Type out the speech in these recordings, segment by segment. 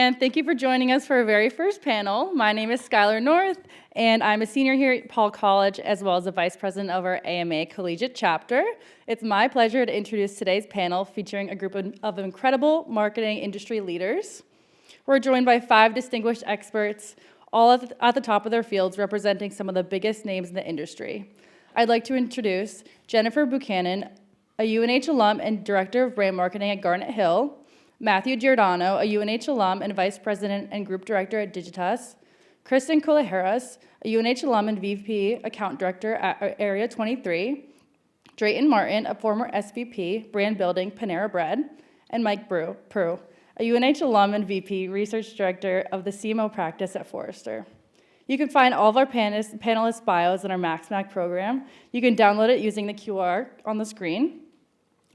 and thank you for joining us for our very first panel. My name is Skylar North, and I'm a senior here at Paul College, as well as the vice president of our AMA Collegiate Chapter. It's my pleasure to introduce today's panel, featuring a group of incredible marketing industry leaders. We're joined by 5 distinguished experts, all at the top of their fields, representing some of the biggest names in the industry. I'd like to introduce Jennifer Buchanan, a UNH alum and director of brand marketing at Garnet Hill, Matthew Giordano, a UNH alum and vice president and group director at Digitas, Kristen Kuliharas, a UNH alum and VP account director at Area23, Drayton Martin, a former SVP, brand building, Panera Bread, and Mike Prue, a UNH alum and VP research director of the CMO practice at Forrester. You can find all of our panelists' bios in our SMAC program. You can download it using the QR on the screen.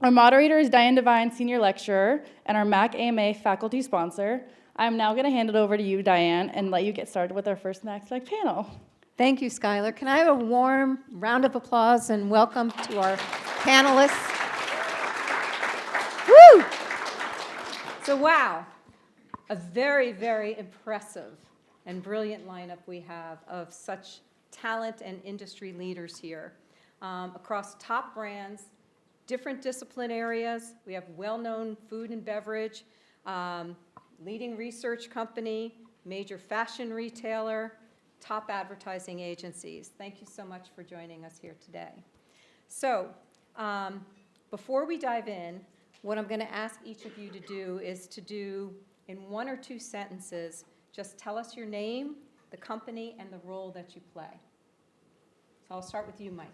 Our moderator is Diane Devine, senior lecturer, and our MAC AMA faculty sponsor. I'm now going to hand it over to you, Diane, and let you get started with our first SMAC panel. Thank you, Skylar. Can I have a warm round of applause and welcome to our panelists? Woo! So, wow, a very, very impressive and brilliant lineup we have of such talent and industry leaders here across top brands, different discipline areas. We have well-known food and beverage, leading research company, major fashion retailer, top advertising agencies. Thank you so much for joining us here today. So before we dive in, what I'm going to ask each of you to do is to do, in 1 or 2 sentences, just tell us your name, the company, and the role that you play. So I'll start with you, Mike.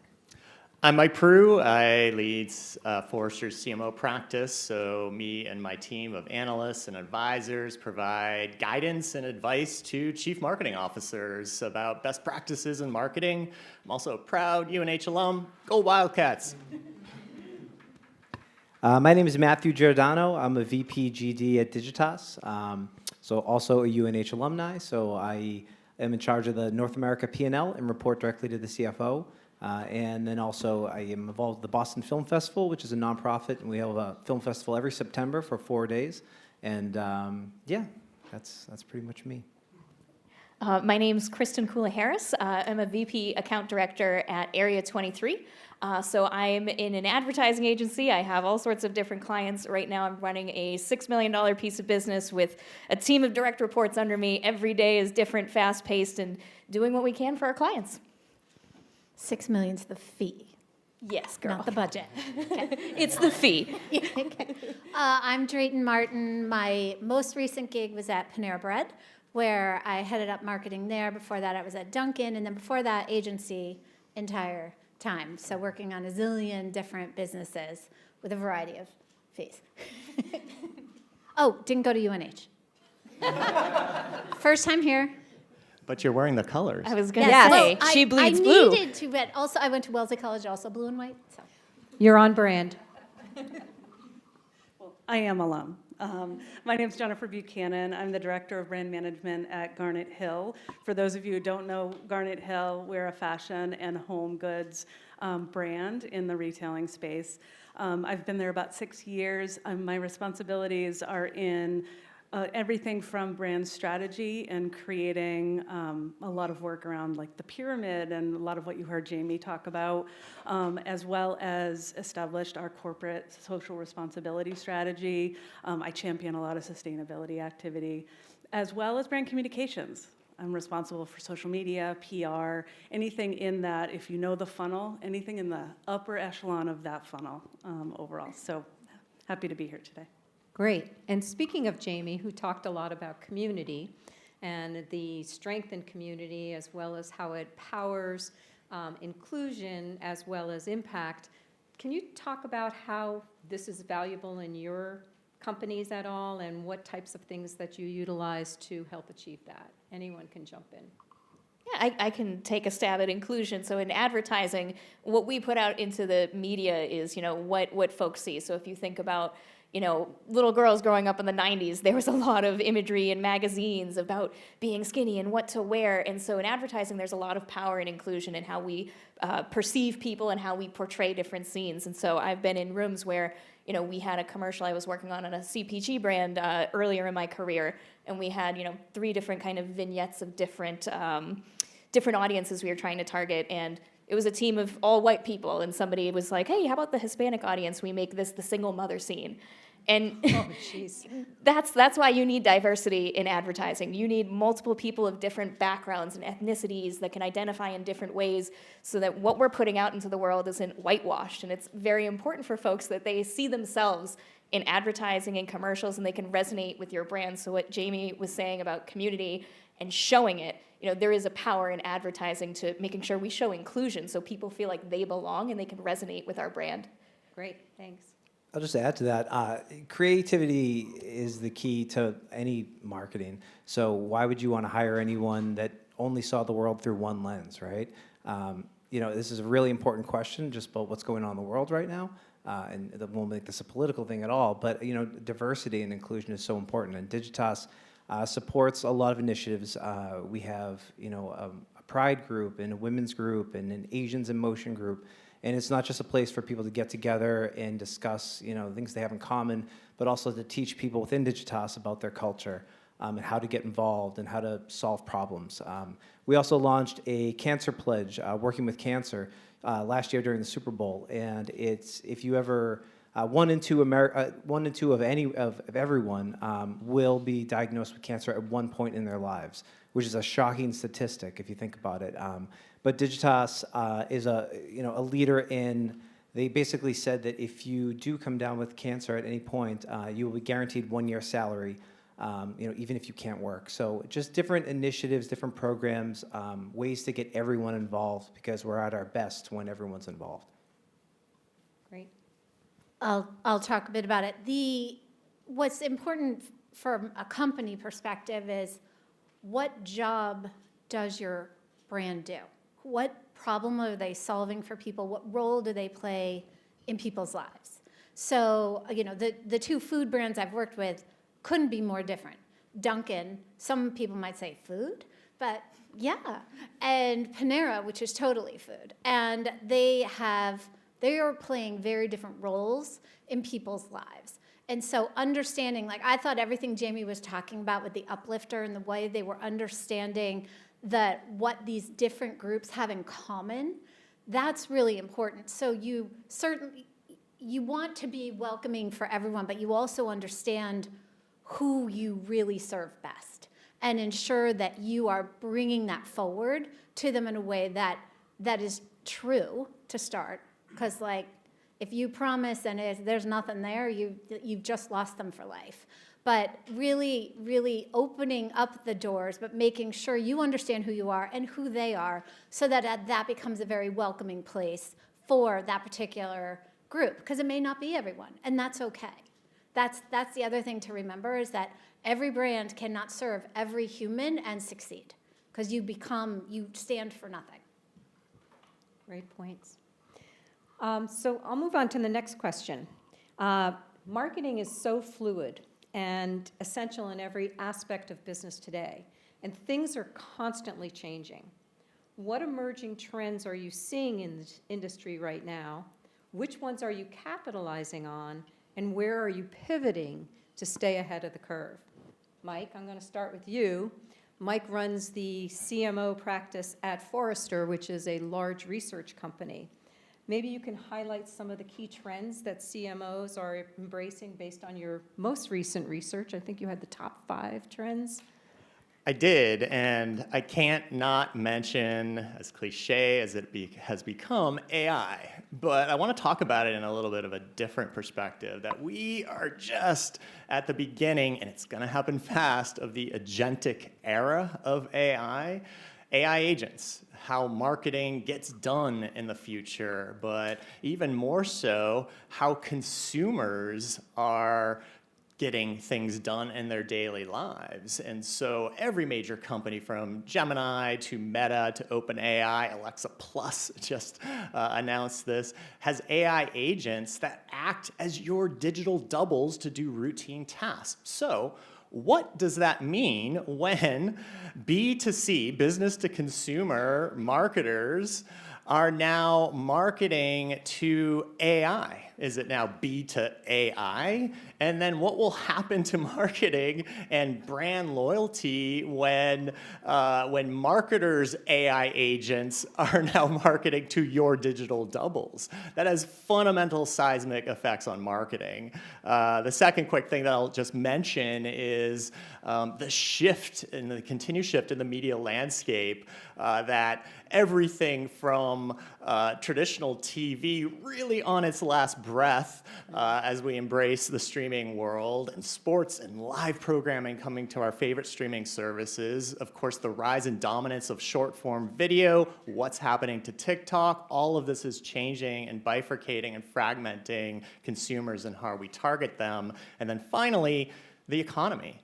I'm Mike Prue. I lead Forrester's CMO practice, so me and my team of analysts and advisors provide guidance and advice to chief marketing officers about best practices in marketing. I'm also a proud UNH alum. Go Wildcats! My name is Matthew Giordano. I'm a VP GD at Digitas, so also a UNH alumni. So I am in charge of the North America P&L and report directly to the CFO. And then also I am involved with the Boston Film Festival, which is a nonprofit, and we have a film festival every September for 4 days. And yeah, that's pretty much me. My name's Kristen Kuliharas. I'm a VP account director at Area23. So I'm in an advertising agency. I have all sorts of different clients. Right now I'm running a $6 million piece of business with a team of direct reports under me. Every day is different, fast-paced, and doing what we can for our clients. $6 million's the fee. Yes, girl. Not the budget. Okay. It's the fee. Okay. I'm Drayton Martin. My most recent gig was at Panera Bread, where I headed up marketing there. Before that, I was at Dunkin', and then before that, agency entire time. So working on a zillion different businesses with a variety of fees. Oh, didn't go to UNH. First time here. But you're wearing the colors. I was going to say, well, she bleeds blue. I needed to, but also I went to Wellesley College, also blue and white. So. You're on brand. Well, I am alum. My name is Jennifer Buchanan. I'm the Director of Brand Management at Garnet Hill. For those of you who don't know Garnet Hill, we're a fashion and home goods brand in the retailing space. I've been there about 6 years. My responsibilities are in everything from brand strategy and creating a lot of work around like the pyramid and a lot of what you heard Jamie talk about, as well as established our corporate social responsibility strategy. I champion a lot of sustainability activity, as well as brand communications. I'm responsible for social media, PR, anything in that, if you know the funnel, anything in the upper echelon of that funnel overall. So happy to be here today. Great. And speaking of Jamie, who talked a lot about community and the strength in community, as well as how it powers inclusion as well as impact, can you talk about how this is valuable in your companies at all, and what types of things that you utilize to help achieve that? Anyone can jump in. Yeah, I can take a stab at inclusion. So in advertising, what we put out into the media is, what folks see. So if you think about, little girls growing up in the 90s, there was a lot of imagery in magazines about being skinny and what to wear. And so in advertising, there's a lot of power and inclusion in how we perceive people and how we portray different scenes. And so I've been in rooms where, we had a commercial I was working on a CPG brand earlier in my career, and we had, 3 different kind of vignettes of different audiences we were trying to target. And it was a team of all white people, and somebody was like, hey, how about the Hispanic audience? We make this the single mother scene. And that's why you need diversity in advertising. You need multiple people of different backgrounds and ethnicities that can identify in different ways so that what we're putting out into the world isn't whitewashed. And it's very important for folks that they see themselves in advertising and commercials and they can resonate with your brand. So what Jamie was saying about community and showing it, there is a power in advertising to making sure we show inclusion so people feel like they belong and they can resonate with our brand. Great, thanks. I'll just add to that. Creativity is the key to any marketing. So why would you want to hire anyone that only saw the world through one lens, right? This is a really important question just about what's going on in the world right now. And it won't make this a political thing at all. But, diversity and inclusion is so important. And Digitas supports a lot of initiatives. We have, a pride group and a women's group and an Asians in Motion group. And it's not just a place for people to get together and discuss, things they have in common, but also to teach people within Digitas about their culture and how to get involved and how to solve problems. We also launched a cancer pledge, working with cancer, last year during the Super Bowl. And it's, if you ever, 1 in 2 of everyone will be diagnosed with cancer at one point in their lives, which is a shocking statistic if you think about it. But Digitas is a leader in. They basically said that if you do come down with cancer at any point, you will be guaranteed 1 year salary, even if you can't work. So just different initiatives, different programs, ways to get everyone involved because we're at our best when everyone's involved. Great. I'll talk a bit about it. What's important from a company perspective is what job does your brand do? What problem are they solving for people? What role do they play in people's lives? So, the 2 food brands I've worked with couldn't be more different. Dunkin', some people might say food, but yeah. And Panera, which is totally food. And they are playing very different roles in people's lives. And so understanding, I thought everything Jamie was talking about with the uplifter and the way they were understanding that what these different groups have in common, that's really important. So you want to be welcoming for everyone, but you also understand who you really serve best and ensure that you are bringing that forward to them in a way that is true to start. Because if you promise and there's nothing there, you've just lost them for life. But really, really opening up the doors, but making sure you understand who you are and who they are so that that becomes a very welcoming place for that particular group. Because it may not be everyone, and that's okay. That's the other thing to remember is that every brand cannot serve every human and succeed because you stand for nothing. Great points. So I'll move on to the next question. Marketing is so fluid and essential in every aspect of business today, and things are constantly changing. What emerging trends are you seeing in the industry right now? Which ones are you capitalizing on, and where are you pivoting to stay ahead of the curve? Mike, I'm going to start with you. Mike runs the CMO practice at Forrester, which is a large research company. Maybe you can highlight some of the key trends that CMOs are embracing based on your most recent research. I think you had the top 5 trends. I did, and I can't not mention, as cliche as it has become, AI. But I want to talk about it in a little bit of a different perspective, that we are just at the beginning, and it's going to happen fast, of the agentic era of AI. AI agents, how marketing gets done in the future, but even more so, how consumers are getting things done in their daily lives. And so every major company from Gemini to Meta to OpenAI, Alexa Plus just announced this, has AI agents that act as your digital doubles to do routine tasks. So what does that mean when B2C, business to consumer marketers, are now marketing to AI? Is it now B to AI? And then what will happen to marketing and brand loyalty when marketers' AI agents are now marketing to your digital doubles? That has fundamental seismic effects on marketing. The second quick thing that I'll just mention is the shift and the continued shift in the media landscape, that everything from traditional TV really on its last breath as we embrace the streaming world, and sports and live programming coming to our favorite streaming services. Of course, the rise and dominance of short-form video, what's happening to TikTok, all of this is changing and bifurcating and fragmenting consumers and how we target them. And then finally, the economy.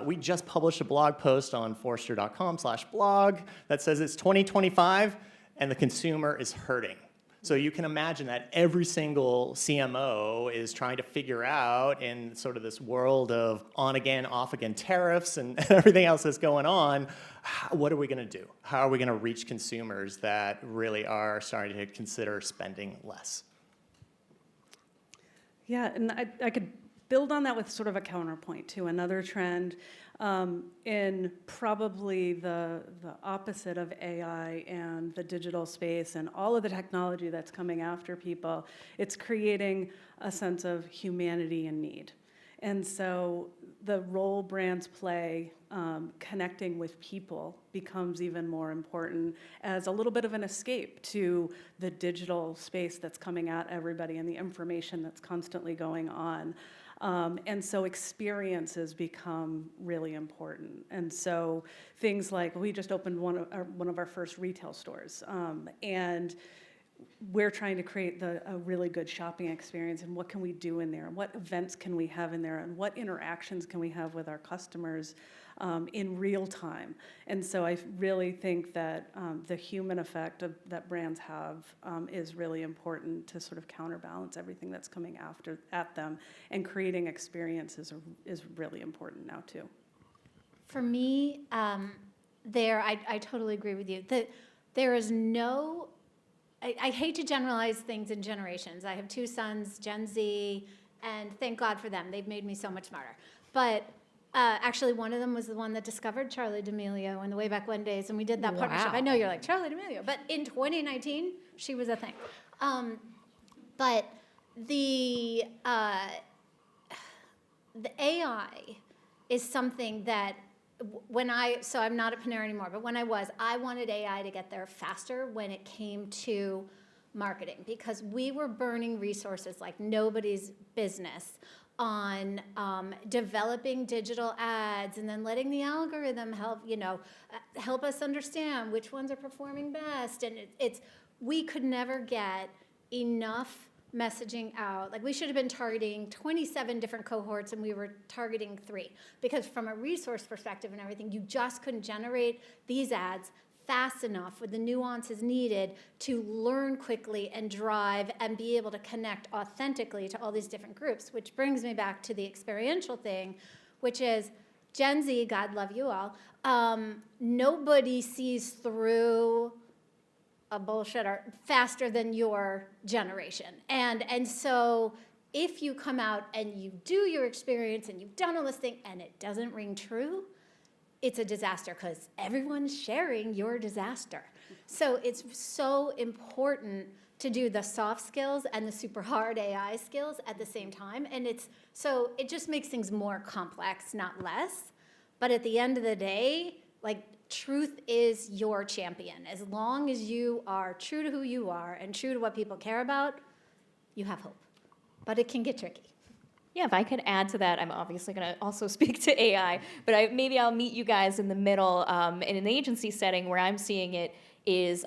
We just published a blog post on Forrester.com/blog that says it's 2025 and the consumer is hurting. So you can imagine that every single CMO is trying to figure out, in sort of this world of on-again, off-again tariffs and everything else that's going on, what are we going to do? How are we going to reach consumers that really are starting to consider spending less? Yeah, and I could build on that with sort of a counterpoint to another trend in probably the opposite of AI and the digital space and all of the technology that's coming after people. It's creating a sense of humanity and need. And so the role brands play connecting with people becomes even more important as a little bit of an escape to the digital space that's coming at everybody and the information that's constantly going on. And so experiences become really important. And so things like, we just opened one of our first retail stores, and we're trying to create a really good shopping experience, and what can we do in there, and what events can we have in there, and what interactions can we have with our customers in real time. And so I really think that the human effect that brands have is really important to sort of counterbalance everything that's coming at them, and creating experiences is really important now too. For me, I totally agree with you. There is no, I hate to generalize things in generations. I have two sons, Gen Z, and thank God for them. They've made me so much smarter. But actually, one of them was the one that discovered Charli D'Amelio in the way back when days, and we did that partnership. I know you're like, Charli D'Amelio, but in 2019, she was a thing. But the AI is something that so I'm not at Panera anymore, but when I wanted AI to get there faster when it came to marketing, because we were burning resources like nobody's business on developing digital ads and then letting the algorithm help us understand which ones are performing best. And we could never get enough messaging out. Like, we should have been targeting 27 different cohorts, and we were targeting 3. Because from a resource perspective and everything, you just couldn't generate these ads fast enough with the nuances needed to learn quickly and drive and be able to connect authentically to all these different groups, which brings me back to the experiential thing, which is Gen Z, God love you all, nobody sees through a bullshitter faster than your generation. And so if you come out and you do your experience and you've done all this thing and it doesn't ring true, it's a disaster, because everyone's sharing your disaster. So it's so important to do the soft skills and the super hard AI skills at the same time. And it just makes things more complex, not less. But at the end of the day, like, truth is your champion. As long as you are true to who you are and true to what people care about, you have hope. But it can get tricky. Yeah, if I could add to that, I'm obviously going to also speak to AI, but maybe I'll meet you guys in the middle. In an agency setting, where I'm seeing it is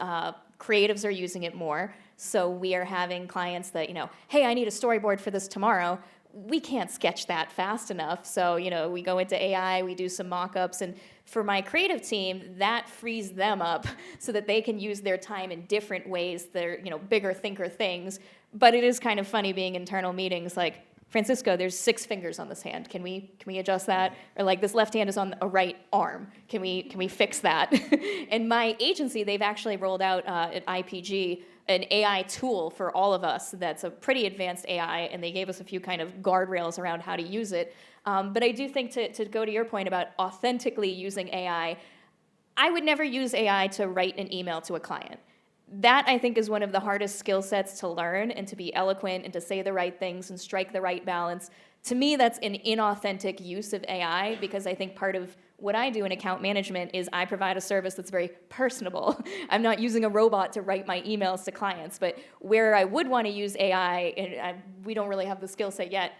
creatives are using it more. So we are having clients that, hey, I need a storyboard for this tomorrow. we can't sketch that fast enough. So, we go into AI, we do some mock-ups, and for my creative team, that frees them up so that they can use their time in different ways. They're, bigger thinker things. But it is kind of funny being internal meetings, like, Francisco, there's 6 fingers on this hand. Can we adjust that? Or like, this left hand is on a right arm. Can we fix that? And my agency, they've actually rolled out at IPG an AI tool for all of us that's a pretty advanced AI, and they gave us a few kind of guardrails around how to use it. But I do think to go to your point about authentically using AI, I would never use AI to write an email to a client. That, I think, is one of the hardest skill sets to learn, and to be eloquent and to say the right things and strike the right balance. To me, that's an inauthentic use of AI, because I think part of what I do in account management is I provide a service that's very personable. I'm not using a robot to write my emails to clients, but where I would want to use AI, and we don't really have the skill set yet,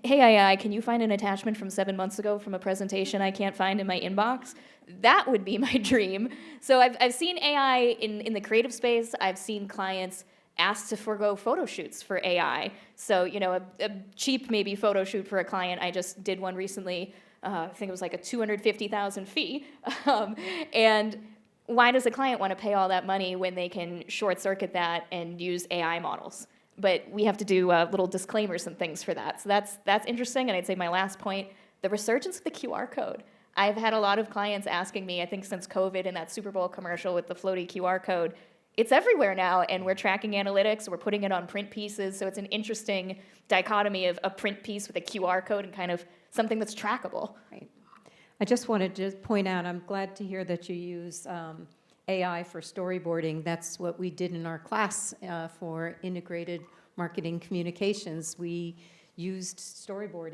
hey AI, can you find an attachment from 7 months ago from a presentation I can't find in my inbox? That would be my dream. So I've seen AI in the creative space. I've seen clients asked to forego photo shoots for AI. So, a cheap maybe photo shoot for a client. I just did one recently. I think it was like a $250,000 fee. And why does a client want to pay all that money when they can short circuit that and use AI models? But we have to do little disclaimers and things for that. So that's interesting. And I'd say my last point, the resurgence of the QR code. I've had a lot of clients asking me, I think since COVID and that Super Bowl commercial with the floaty QR code, it's everywhere now, and we're tracking analytics, we're putting it on print pieces, so it's an interesting dichotomy of a print piece with a QR code and kind of something that's trackable. Right. I just wanted to point out, I'm glad to hear that you use AI for storyboarding. That's what we did in our class for integrated marketing communications. We used storyboard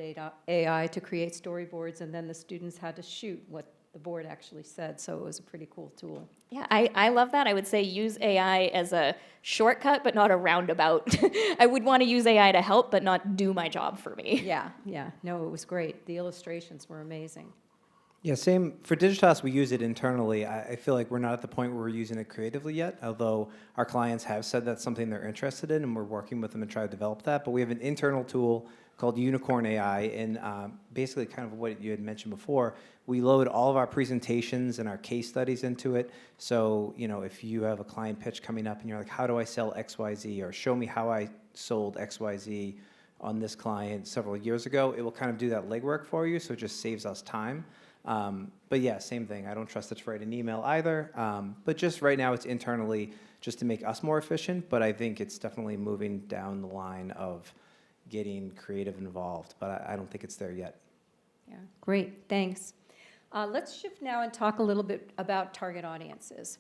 AI to create storyboards, and then the students had to shoot what the board actually said, so it was a pretty cool tool. Yeah, I love that. I would say use AI as a shortcut, but not a roundabout. I would want to use AI to help, but not do my job for me. Yeah. No, it was great. The illustrations were amazing. Yeah, same. For Digitas, we use it internally. I feel like we're not at the point where we're using it creatively yet, although our clients have said that's something they're interested in, and we're working with them to try to develop that. But we have an internal tool called Unicorn AI, and basically kind of what you had mentioned before, we load all of our presentations and our case studies into it. So, if you have a client pitch coming up and you're like, how do I sell XYZ, or show me how I sold XYZ on this client several years ago, it will kind of do that legwork for you, so it just saves us time. But yeah, same thing. I don't trust it to write an email either. But just right now, it's internally just to make us more efficient. But I think it's definitely moving down the line of getting creative involved. But I don't think it's there yet. Yeah, great. Thanks. Let's shift now and talk a little bit about target audiences.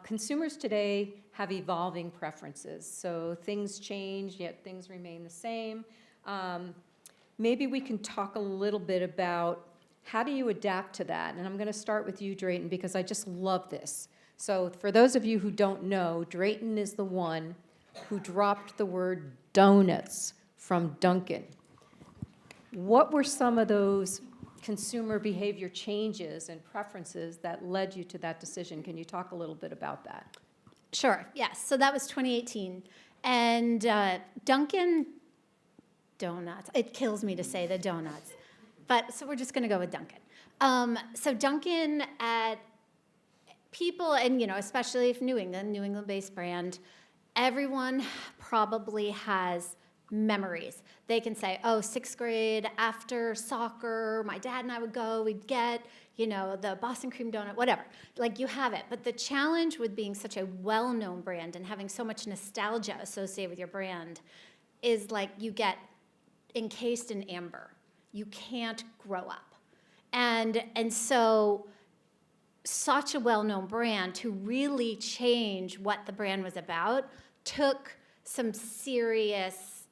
Consumers today have evolving preferences. So things change, yet things remain the same. Maybe we can talk a little bit about how do you adapt to that? And I'm going to start with you, Drayton, because I just love this. So for those of you who don't know, Drayton is the one who dropped the word donuts from Dunkin'. What were some of those consumer behavior changes and preferences that led you to that decision? Can you talk a little bit about that? Sure, yes. So that was 2018. And Dunkin' Donuts, it kills me to say the donuts. But so we're just going to go with Dunkin'. So Dunkin' at people, and especially if New England-based brand, everyone probably has memories. They can say, oh, 6th grade after soccer, my dad and I would go, we'd get, the Boston cream donut, whatever. Like, you have it. But the challenge with being such a well-known brand and having so much nostalgia associated with your brand is like you get encased in amber. You can't grow up. And so such a well-known brand to really change what the brand was about took some serious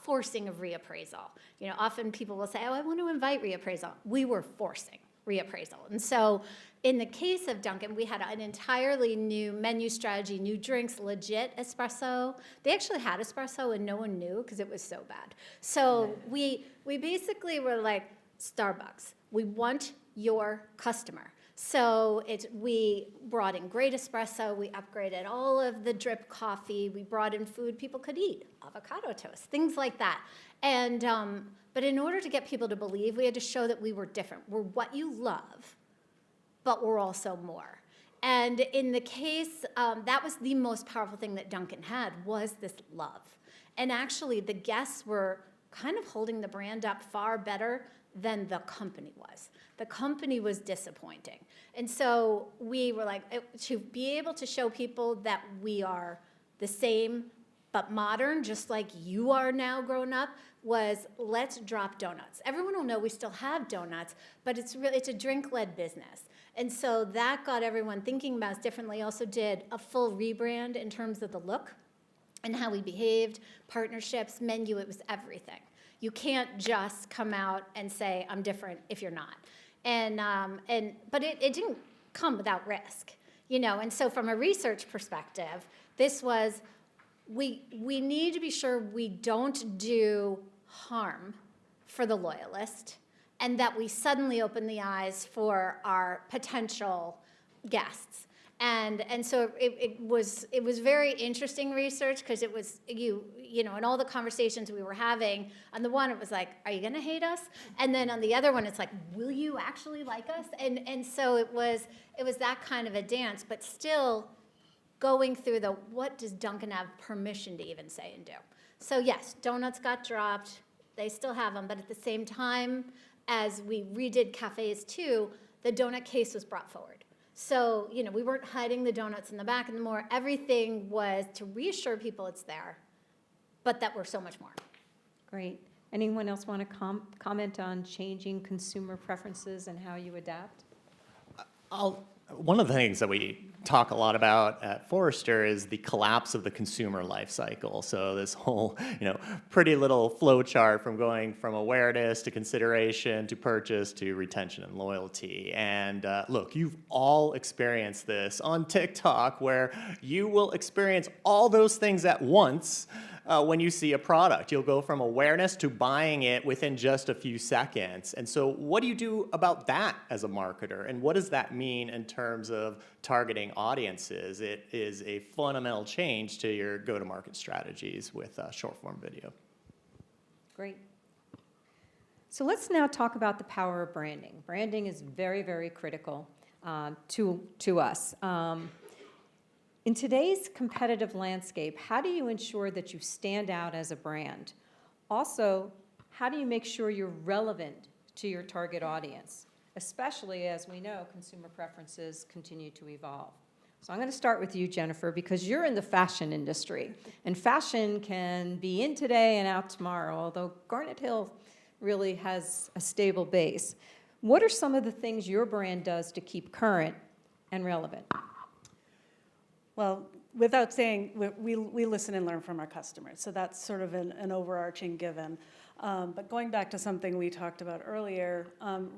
forcing of reappraisal. Often people will say, oh, I want to invite reappraisal. We were forcing reappraisal. And so in the case of Dunkin', we had an entirely new menu strategy, new drinks, legit espresso. They actually had espresso and no one knew because it was so bad. So we basically were like, Starbucks, we want your customer. So we brought in great espresso, we upgraded all of the drip coffee, we brought in food people could eat, avocado toast, things like that. And, but in order to get people to believe, we had to show that we were different. We're what you love, but we're also more. And in the case, that was the most powerful thing that Dunkin' had, was this love. And actually, the guests were kind of holding the brand up far better than the company was. The company was disappointing. And so we were like, to be able to show people that we are the same but modern, just like you are now grown up, was let's drop donuts. Everyone will know we still have donuts, but it's a drink-led business. And so that got everyone thinking about us differently. Also did a full rebrand in terms of the look and how we behaved, partnerships, menu, it was everything. You can't just come out and say, I'm different if you're not. But it didn't come without risk, you know. And so from a research perspective, this was, we need to be sure we don't do harm for the loyalist and that we suddenly open the eyes for our potential guests. And so it was very interesting research because it was, you know, in all the conversations we were having, on the one it was like, are you gonna hate us? And then on the other one it's like, will you actually like us? And so it was that kind of a dance, but still going through the, what does Dunkin' have permission to even say and do? So yes, donuts got dropped, they still have them, but at the same time as we redid cafes too, the donut case was brought forward. So, you know, we weren't hiding the donuts in the back anymore. Everything was to reassure people it's there, but that we're so much more. Great. Anyone else want to comment on changing consumer preferences and how you adapt? One of the things that we talk a lot about at Forrester is the collapse of the consumer life cycle. So this whole, you know, pretty little flow chart from going from awareness to consideration to purchase to retention and loyalty. And look, you've all experienced this on TikTok, where you will experience all those things at once. When you see a product, you'll go from awareness to buying it within just a few seconds. And so what do you do about that as a marketer? And what does that mean in terms of targeting audiences? It is a fundamental change to your go-to-market strategies with short-form video. Great. So let's now talk about the power of branding. Branding is very, very critical to us. In today's competitive landscape, how do you ensure that you stand out as a brand? Also, how do you make sure you're relevant to your target audience, especially as we know consumer preferences continue to evolve? So I'm going to start with you, Jennifer, because you're in the fashion industry, and fashion can be in today and out tomorrow, although Garnet Hill really has a stable base. What are some of the things your brand does to keep current and relevant? Well, without saying, we listen and learn from our customers, so that's sort of an overarching given. But going back to something we talked about earlier,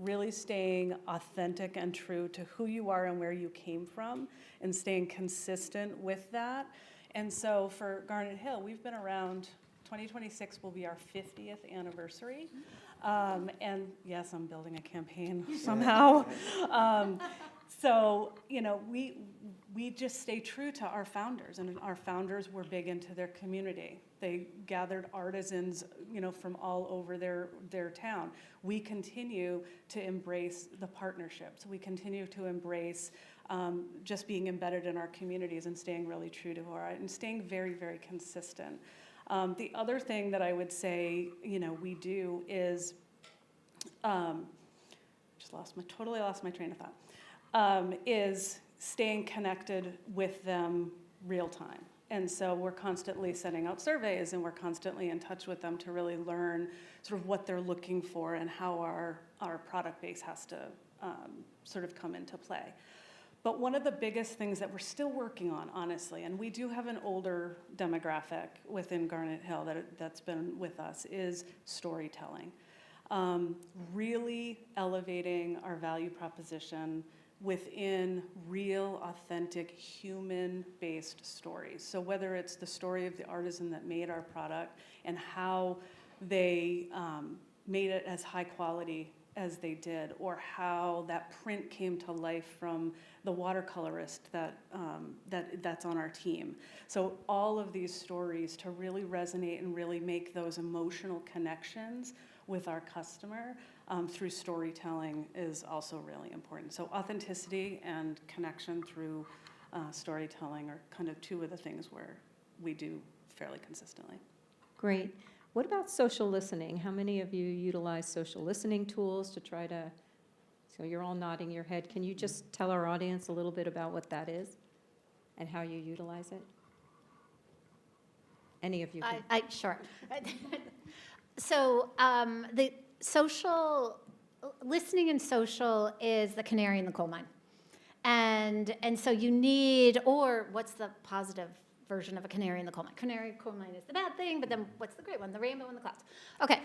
really staying authentic and true to who you are and where you came from, and staying consistent with that. And so for Garnet Hill, we've been around, 2026 will be our 50th anniversary. And yes, I'm building a campaign somehow. So, you know, we just stay true to our founders, and our founders were big into their community. They gathered artisans, you know, from all over their town. We continue to embrace the partnerships. We continue to embrace just being embedded in our communities and staying really true to and staying very, very consistent. The other thing that I would say, you know, we do is, totally lost my train of thought, is staying connected with them real time. And so we're constantly sending out surveys, and we're constantly in touch with them to really learn sort of what they're looking for and how our product base has to sort of come into play. But one of the biggest things that we're still working on, honestly, and we do have an older demographic within Garnet Hill that's been with us, is storytelling. Really elevating our value proposition within real, authentic, human-based stories. So whether it's the story of the artisan that made our product and how they made it as high quality as they did, or how that print came to life from the watercolorist that's on our team. So all of these stories to really resonate and really make those emotional connections with our customer through storytelling is also really important. So authenticity and connection through storytelling are kind of two of the things where we do fairly consistently. Great. What about social listening? How many of you utilize social listening tools to try to, so you're all nodding your head. Can you just tell our audience a little bit about what that is and how you utilize it? Any of you? Can. Sure. So the social, listening and social is the canary in the coal mine. And so you need, or what's the positive version of a canary in the coal mine? Canary in the coal mine is the bad thing, but then what's the great one? The rainbow in the clouds. Okay.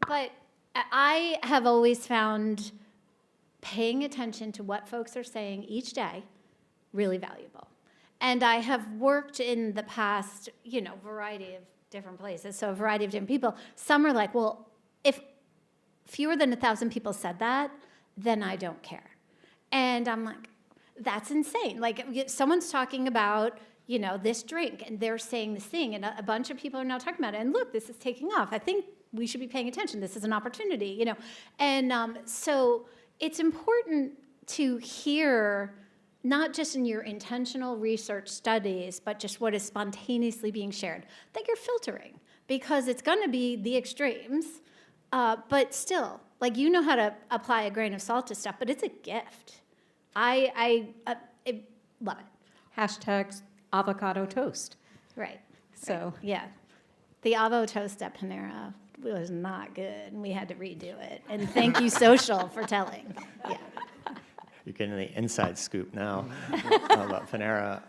But I have always found paying attention to what folks are saying each day really valuable. And I have worked in the past, variety of different places, so a variety of different people. Some are like, well, if fewer than 1,000 people said that, then I don't care. And I'm like, that's insane. Like, someone's talking about, this drink, and they're saying this thing, and a bunch of people are now talking about it, and look, this is taking off. I think we should be paying attention. This is an opportunity, And so it's important to hear, not just in your intentional research studies, but just what is spontaneously being shared, that you're filtering, because it's going to be the extremes, but still, like, how to apply a grain of salt to stuff, but it's a gift. I love it. Hashtags avocado toast. Right. So yeah, the avo toast at Panera was not good, and we had to redo it. And thank you, social, for telling. Yeah. You're getting the inside scoop now about Panera.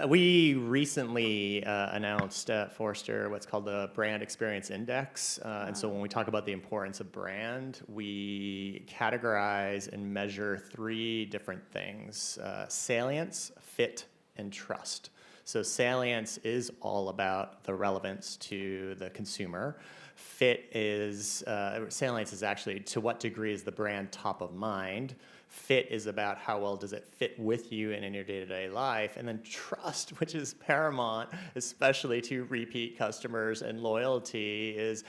We recently announced at Forrester what's called the Brand Experience Index. And so when we talk about the importance of brand, we categorize and measure 3 different things: salience, fit, and trust. So salience is all about the relevance to the consumer. Salience is actually to what degree is the brand top of mind. Fit is about how well does it fit with you and in your day-to-day life. And then trust, which is paramount, especially to repeat customers and loyalty, is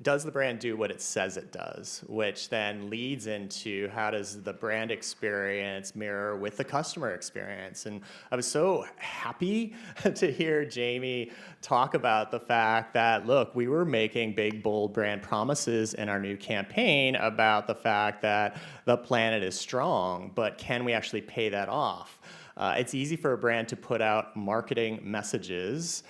does the brand do what it says it does, which then leads into how does the brand experience mirror with the customer experience. And I was so happy to hear Jamie talk about the fact that, look, we were making big, bold brand promises in our new campaign about the fact that the planet is strong, but can we actually pay that off? It's easy for a brand to put out marketing messages,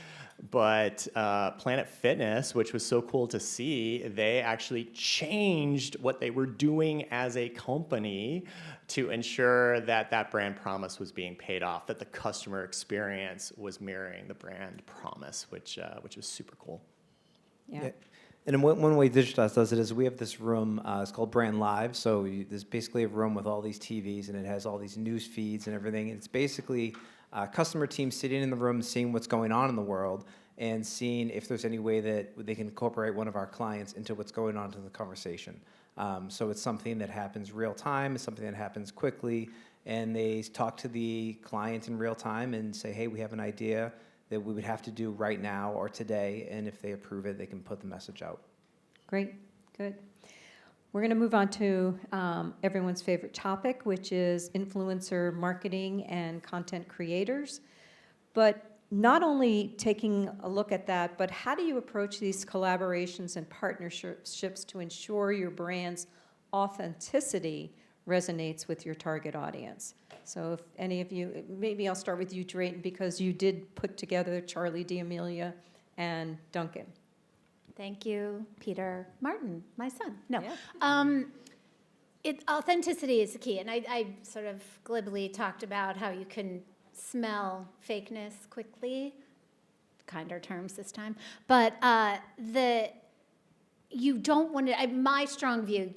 but Planet Fitness, which was so cool to see, they actually changed what they were doing as a company to ensure that that brand promise was being paid off, that the customer experience was mirroring the brand promise, which was super cool. Yeah. And one way Digitas does it is we have this room, it's called Brand Live. So there's basically a room with all these TVs, and it has all these news feeds and everything. And it's basically customer team sitting in the room, seeing what's going on in the world, and seeing if there's any way that they can incorporate one of our clients into what's going on in the conversation. So it's something that happens real time, it's something that happens quickly, and they talk to the client in real time and say, hey, we have an idea that we would have to do right now or today, and if they approve it, they can put the message out. Great, good. We're going to move on to everyone's favorite topic, which is influencer marketing and content creators. But not only taking a look at that, but how do you approach these collaborations and partnerships to ensure your brand's authenticity resonates with your target audience? So if any of you, maybe I'll start with you, Drayton, because you did put together Charlie D'Amelia and Duncan. Thank you, Peter Martin, my son. No. Yeah. Authenticity is the key. And I sort of glibly talked about how you can smell fakeness quickly. Kinder terms this time. But you don't want to, my strong view,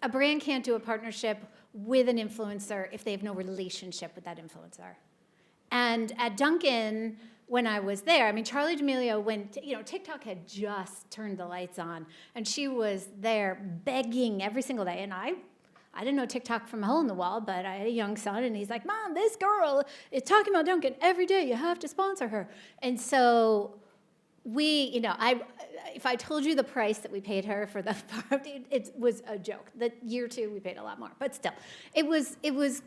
a brand can't do a partnership with an influencer if they have no relationship with that influencer. And at Duncan, when I was there. I mean, Charlie D'Amelio, when, TikTok had just turned the lights on, and she was there begging every single day. And I didn't know TikTok from a hole in the wall, but I had a young son, and he's like, Mom, this girl is talking about Dunkin' every day. You have to sponsor her. And so if I told you the price that we paid her for the farm, it was a joke. The year 2, we paid a lot more, but still, it was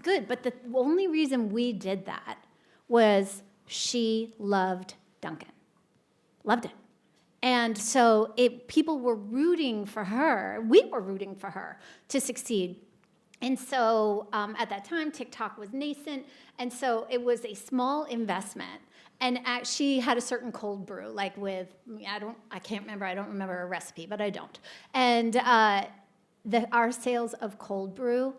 good. But the only reason we did that was she loved Dunkin', loved it. And so people were rooting for her. We were rooting for her to succeed. And so at that time, TikTok was nascent, and so it was a small investment. And she had a certain cold brew, like with, I can't remember, I don't remember a recipe, but I don't. And our sales of cold brew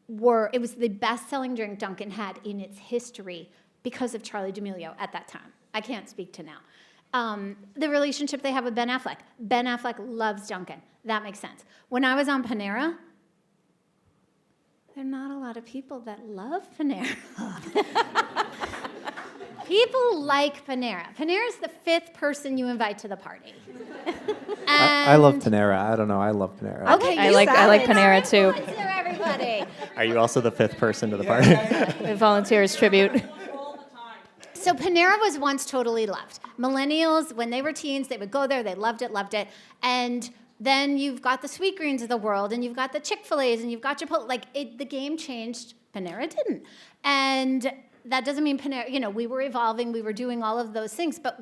it was the best-selling drink Dunkin' had in its history because of Charlie D'Amelio at that time. I can't speak to now. The relationship they have with Ben Affleck. Ben Affleck loves Dunkin'. That makes sense. When I was on Panera, there are not a lot of people that love Panera. People like Panera. Panera is the 5th person you invite to the party. I love Panera. I don't know. I love Panera. Okay, I like Panera too. Everybody. Are you also the 5th person to the party? It volunteers tribute. So Panera was once totally loved. Millennials, when they were teens, they would go there. They loved it. And then you've got the Sweetgreens of the world, and you've got the Chick-fil-A's, and you've got Chipotle. The game changed. Panera didn't. And that doesn't mean Panera, we were evolving, we were doing all of those things, but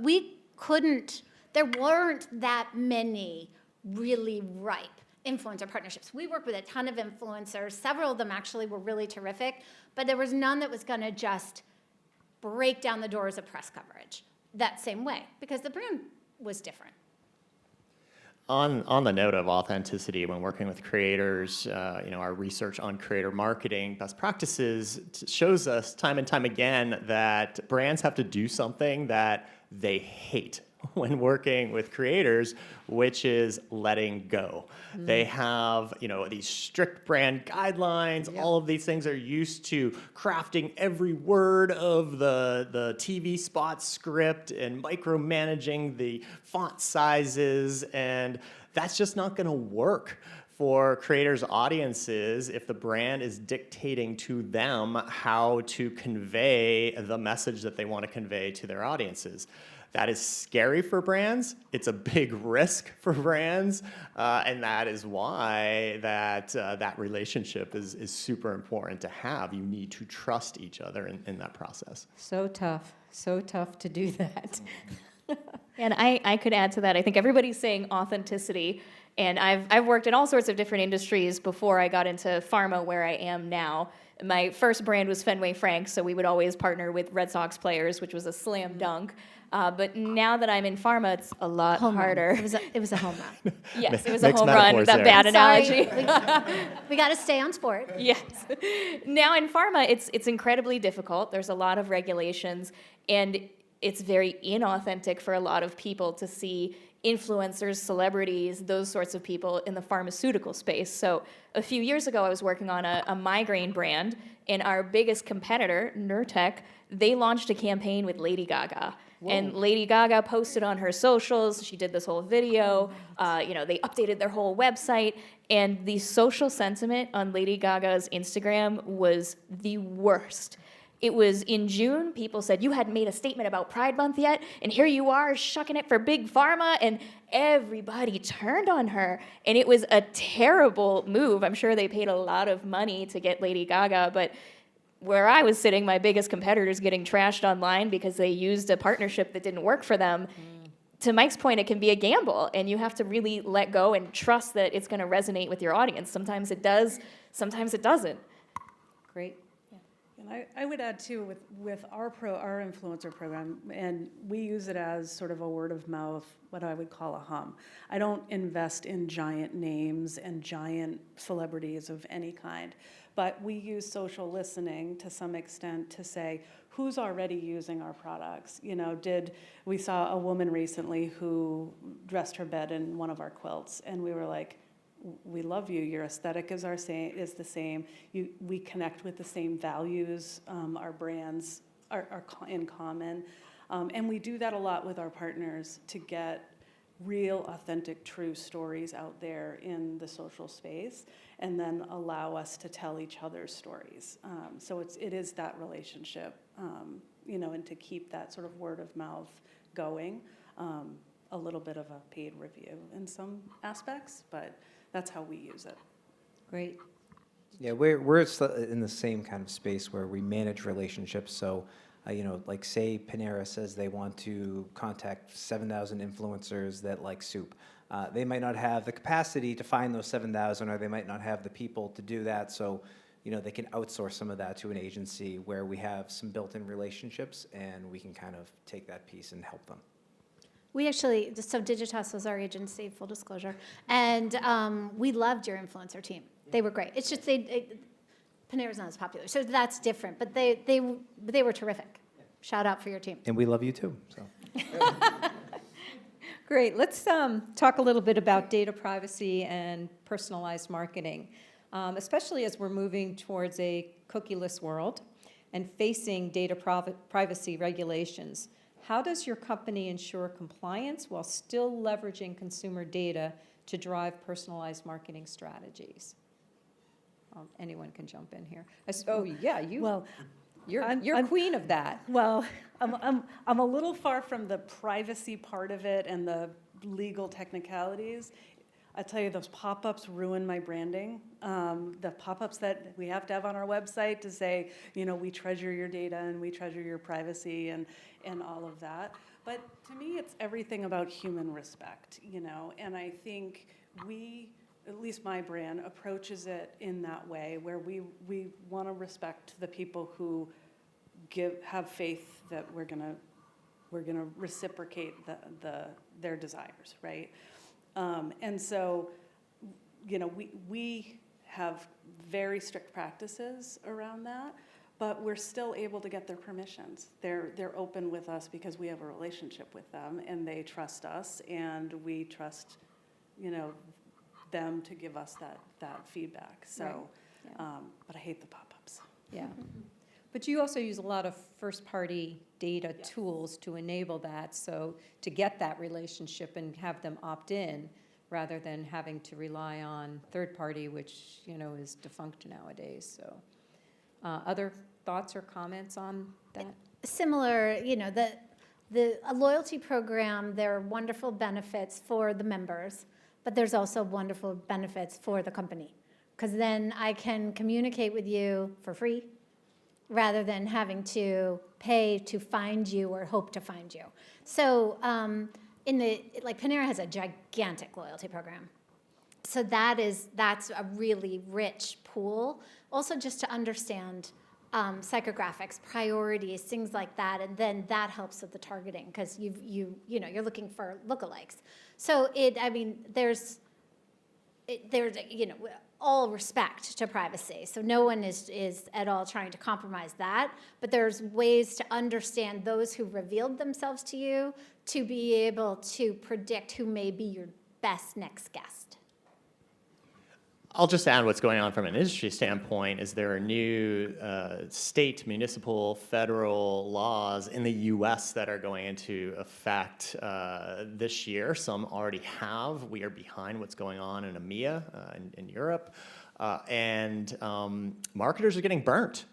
there weren't that many really ripe influencer partnerships. We worked with a ton of influencers. Several of them actually were really terrific, but there was none that was gonna just break down the doors of press coverage that same way, because the brand was different. On the note of authenticity, when working with creators, our research on creator marketing best practices shows us time and time again that brands have to do something that they hate when working with creators, which is letting go. They have, these strict brand guidelines. Yep. All of these things are used to crafting every word of the TV spot script and micromanaging the font sizes, and that's just not going to work for creators' audiences if the brand is dictating to them how to convey the message that they want to convey to their audiences. That is scary for brands. It's a big risk for brands, and that is why that relationship is super important to have. You need to trust each other in that process. So tough to do that. And I could add to that. I think everybody's saying authenticity, and I've worked in all sorts of different industries before I got into pharma, where I am now. My first brand was Fenway Franks, so we would always partner with Red Sox players, which was a slam dunk. But now that I'm in pharma, it's a lot harder. It was a home run. Yes, it was a home run. That bad analogy. We got to stay on sport. Yes. Now in pharma, it's incredibly difficult. There's a lot of regulations, and it's very inauthentic for a lot of people to see influencers, celebrities, those sorts of people in the pharmaceutical space. So a few years ago, I was working on a migraine brand, and our biggest competitor, Nurtec, they launched a campaign with Lady Gaga. Whoa. And Lady Gaga posted on her socials. She did this whole video. They updated their whole website. And the social sentiment on Lady Gaga's Instagram was the worst. It was in June, people said, you hadn't made a statement about Pride Month yet, and here you are shucking it for Big Pharma, and everybody turned on her. And it was a terrible move. I'm sure they paid a lot of money to get Lady Gaga, but where I was sitting, my biggest competitor's getting trashed online because they used a partnership that didn't work for them. To Mike's point, it can be a gamble, and you have to really let go and trust that it's going to resonate with your audience. Sometimes it does, sometimes it doesn't. Great. And I would add too, with our influencer program, and we use it as sort of a word of mouth, what I would call a hum. I don't invest in giant names and giant celebrities of any kind, but we use social listening to some extent to say, who's already using our products? We saw a woman recently who dressed her bed in one of our quilts, and we were like, we love you. Your aesthetic is the same. We connect with the same values. Our brands are in common. And we do that a lot with our partners to get real, authentic, true stories out there in the social space, and then allow us to tell each other's stories. So it is that relationship, and to keep that sort of word of mouth going. A little bit of a paid review in some aspects, but that's how we use it. Great. Yeah, we're in the same kind of space where we manage relationships. So, like say Panera says they want to contact 7,000 influencers that like soup. They might not have the capacity to find those 7,000, or they might not have the people to do that. So, they can outsource some of that to an agency where we have some built-in relationships, and we can kind of take that piece and help them. We actually, so Digitas was our agency, full disclosure, and we loved your influencer team. They were great. It's just Panera's not as popular, so that's different. But they were terrific. Shout out for your team. And we love you too. So. Great. Let's talk a little bit about data privacy and personalized marketing, especially as we're moving towards a cookieless world and facing data privacy regulations. How does your company ensure compliance while still leveraging consumer data to drive personalized marketing strategies? Anyone can jump in here. Well, you're queen of that. Well, I'm a little far from the privacy part of it and the legal technicalities. I tell you, those pop-ups ruin my branding. The pop-ups that we have to have on our website to say, we treasure your data and we treasure your privacy and all of that. But to me, it's everything about human respect, and I think at least my brand, approaches it in that way, where we want to respect the people who have faith that we're gonna reciprocate their desires, right? And so, we have very strict practices around that, but we're still able to get their permissions. They're open with us because we have a relationship with them, and they trust us, and we trust, them to give us that feedback. So, Right. Yeah. But I hate the pop-ups. Yeah. But you also use a lot of first-party data tools to enable that, so to get that relationship and have them opt in, rather than having to rely on third-party, which, is defunct nowadays. So, other thoughts or comments on that? Similar, a loyalty program, there are wonderful benefits for the members, but there's also wonderful benefits for the company, because then I can communicate with you for free rather than having to pay to find you or hope to find you. So Panera has a gigantic loyalty program. So that's a really rich pool. Also just to understand psychographics, priorities, things like that, and then that helps with the targeting, because you're looking for lookalikes. So there's all respect to privacy. So no one is at all trying to compromise that, but there's ways to understand those who revealed themselves to you to be able to predict who may be your best next guest. I'll just add what's going on from an industry standpoint is there are new state, municipal, federal laws in the U.S. that are going into effect this year. Some already have. We are behind what's going on in EMEA, in Europe. And marketers are getting burnt.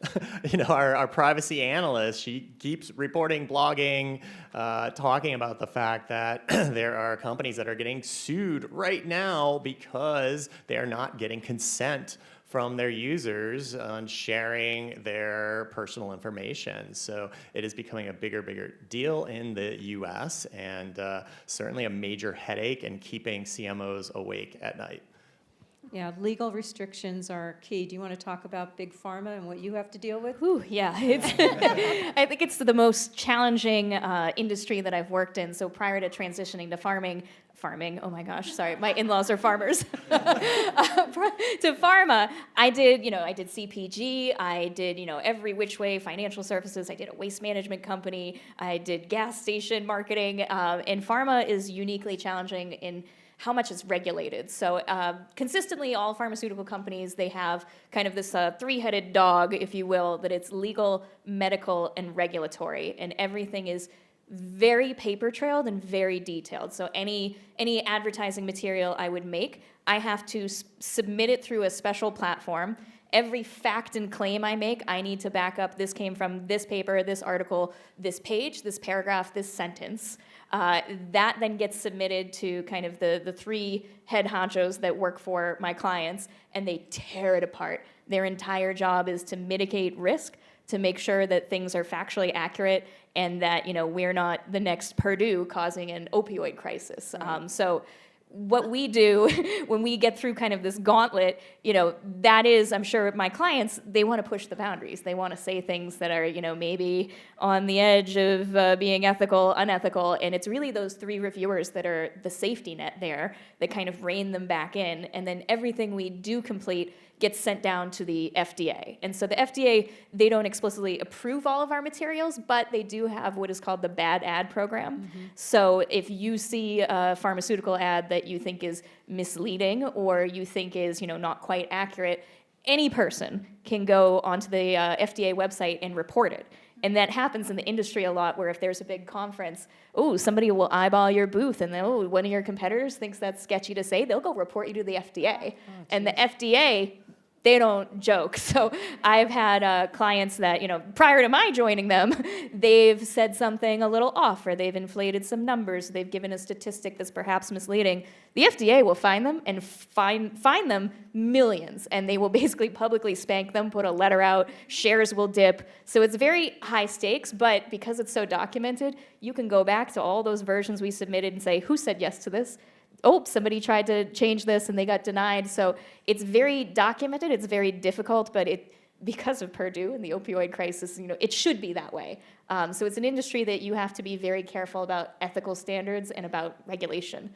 Our privacy analyst, she keeps reporting, blogging, talking about the fact that there are companies that are getting sued right now because they are not getting consent from their users on sharing their personal information. So it is becoming a bigger deal in the US, and certainly a major headache in keeping CMOs awake at night. Yeah, legal restrictions are key. Do you want to talk about big pharma and what you have to deal with? Ooh, yeah. I think it's the most challenging industry that I've worked in. So prior to transitioning to farming, oh my gosh, sorry, my in-laws are farmers. To pharma, I did CPG, I did, every which way, financial services, I did a waste management company, I did gas station marketing, and pharma is uniquely challenging in how much is regulated. So consistently, all pharmaceutical companies, they have kind of this three-headed dog, if you will, that it's legal, medical, and regulatory, and everything is very paper trailed and very detailed. So any advertising material I would make, I have to submit it through a special platform. Every fact and claim I make, I need to back up, this came from this paper, this article, this page, this paragraph, this sentence. That then gets submitted to kind of the three head honchos that work for my clients, and they tear it apart. Their entire job is to mitigate risk, to make sure that things are factually accurate, and that, you know, we're not the next Purdue causing an opioid crisis. Right. So what we do when we get through kind of this gauntlet, you know, that is, I'm sure my clients, they want to push the boundaries. They want to say things that are, you know, maybe on the edge of being ethical, unethical. And it's really those three reviewers that are the safety net there that kind of rein them back in. And then everything we do complete gets sent down to the FDA. And so the FDA, they don't explicitly approve all of our materials, but they do have what is called the bad ad program. So if you see a pharmaceutical ad that you think is misleading or you think is, you know, not quite accurate, any person can go onto the FDA website and report it. And that happens in the industry a lot, where if there's a big conference, oh, somebody will eyeball your booth, and then, oh, one of your competitors thinks that's sketchy to say, they'll go report you to the FDA. And the FDA, they don't joke. So I've had clients that, you know, prior to my joining them, they've said something a little off, or they've inflated some numbers, they've given a statistic that's perhaps misleading. The FDA will find them and fine them millions, and they will basically publicly spank them, put a letter out, shares will dip. So it's very high stakes, but because it's so documented, you can go back to all those versions we submitted and say, who said yes to this? Oh, somebody tried to change this and they got denied. So it's very documented, it's very difficult, but because of Purdue and the opioid crisis, you know, it should be that way. So it's an industry that you have to be very careful about ethical standards and about regulation.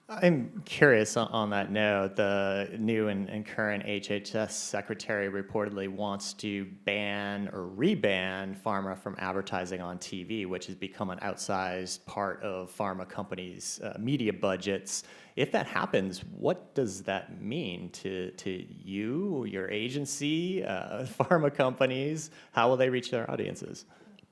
I'm curious on that note. The new and current HHS secretary reportedly wants to ban or reban pharma from advertising on TV, which has become an outsized part of pharma companies' media budgets. If that happens, what does that mean to you, your agency, pharma companies? How will they reach their audiences?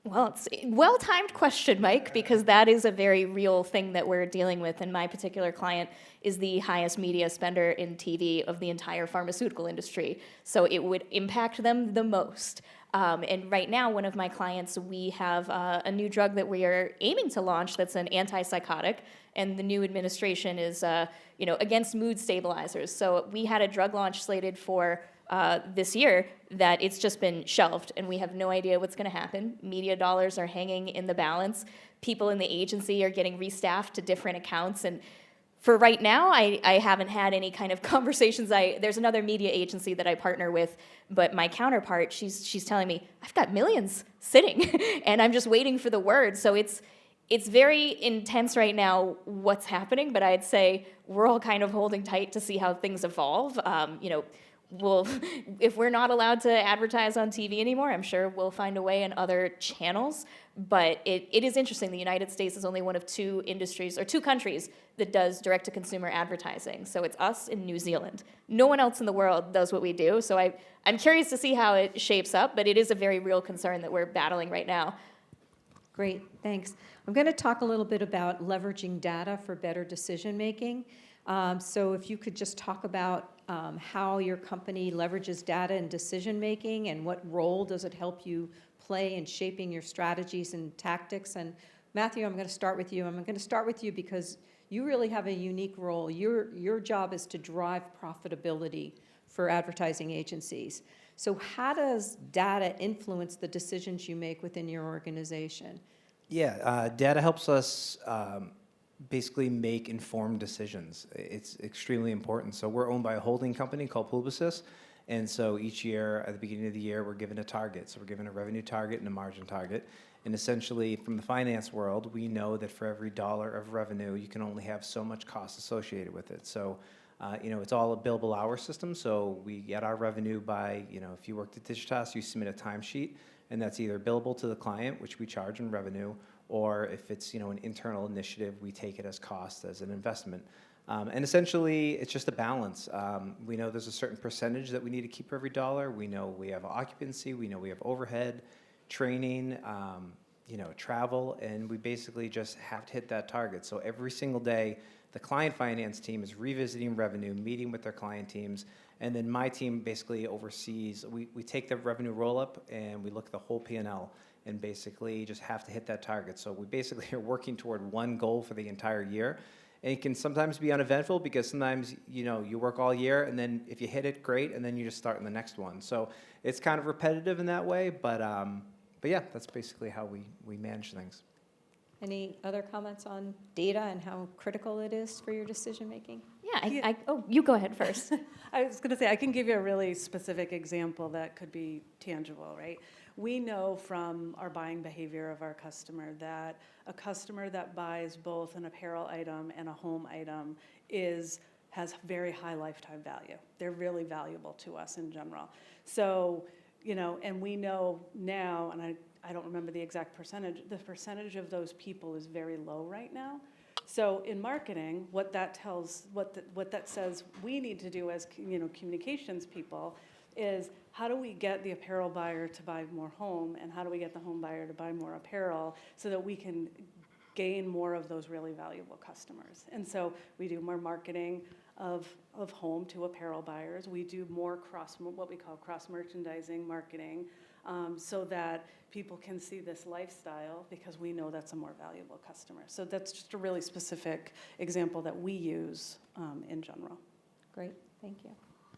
Well, it's a well-timed question, Mike, because that is a very real thing that we're dealing with. And my particular client is the highest media spender in TV of the entire pharmaceutical industry. So it would impact them the most. And right now, one of my clients, we have a new drug that we are aiming to launch that's an antipsychotic. And the new administration is, against mood stabilizers. So we had a drug launch slated for this year that it's just been shelved, and we have no idea what's going to happen. Media dollars are hanging in the balance. People in the agency are getting restaffed to different accounts, and for right now, I haven't had any kind of conversations. There's another media agency that I partner with, but my counterpart, she's telling me, I've got millions sitting, and I'm just waiting for the word. So it's very intense right now what's happening, but I'd say we're all kind of holding tight to see how things evolve. If we're not allowed to advertise on TV anymore, I'm sure we'll find a way in other channels. But it is interesting. The United States is only one of two countries that does direct-to-consumer advertising. So it's us and New Zealand. No one else in the world does what we do. So I'm curious to see how it shapes up, but it is a very real concern that we're battling right now. Great, thanks. I'm going to talk a little bit about leveraging data for better decision-making. So if you could just talk about how your company leverages data in decision-making, and what role does it help you play in shaping your strategies and tactics. And Matthew, I'm going to start with you. I'm going to start with you because you really have a unique role. Your job is to drive profitability for advertising agencies. So how does data influence the decisions you make within your organization? Yeah, data helps us basically make informed decisions. It's extremely important. So we're owned by a holding company called Publicis, and so each year, at the beginning of the year, we're given a target. So we're given a revenue target and a margin target. And essentially, from the finance world, we know that for every dollar of revenue, you can only have so much cost associated with it. So, it's all a billable hour system. So we get our revenue by, if you worked at Digitas, you submit a timesheet, and that's either billable to the client, which we charge in revenue, or if it's an internal initiative, we take it as cost, as an investment. And essentially, it's just a balance. We know there's a certain percentage that we need to keep for every dollar. We know we have occupancy. We know we have overhead, training, travel, and we basically just have to hit that target. So every single day, the client finance team is revisiting revenue, meeting with their client teams, and then my team basically oversees, we take the revenue roll-up and we look at the whole P&L and basically just have to hit that target. So we basically are working toward one goal for the entire year. And it can sometimes be uneventful because sometimes, you work all year and then if you hit it, great, and then you just start in the next one. So it's kind of repetitive in that way, but yeah, that's basically how we manage things. Any other comments on data and how critical it is for your decision-making? Yeah, oh, you go ahead first. I was going to say, I can give you a really specific example that could be tangible, right? We know from our buying behavior of our customer that a customer that buys both an apparel item and a home item has very high lifetime value. They're really valuable to us in general. So, and we know now, and I don't remember the exact percentage, the percentage of those people is very low right now. So in marketing, what that says we need to do as communications people is how do we get the apparel buyer to buy more home, and how do we get the home buyer to buy more apparel so that we can gain more of those really valuable customers. And so we do more marketing of home to apparel buyers. We do more what we call cross-merchandising marketing, so that people can see this lifestyle because we know that's a more valuable customer. So that's just a really specific example that we use in general. Great, thank you.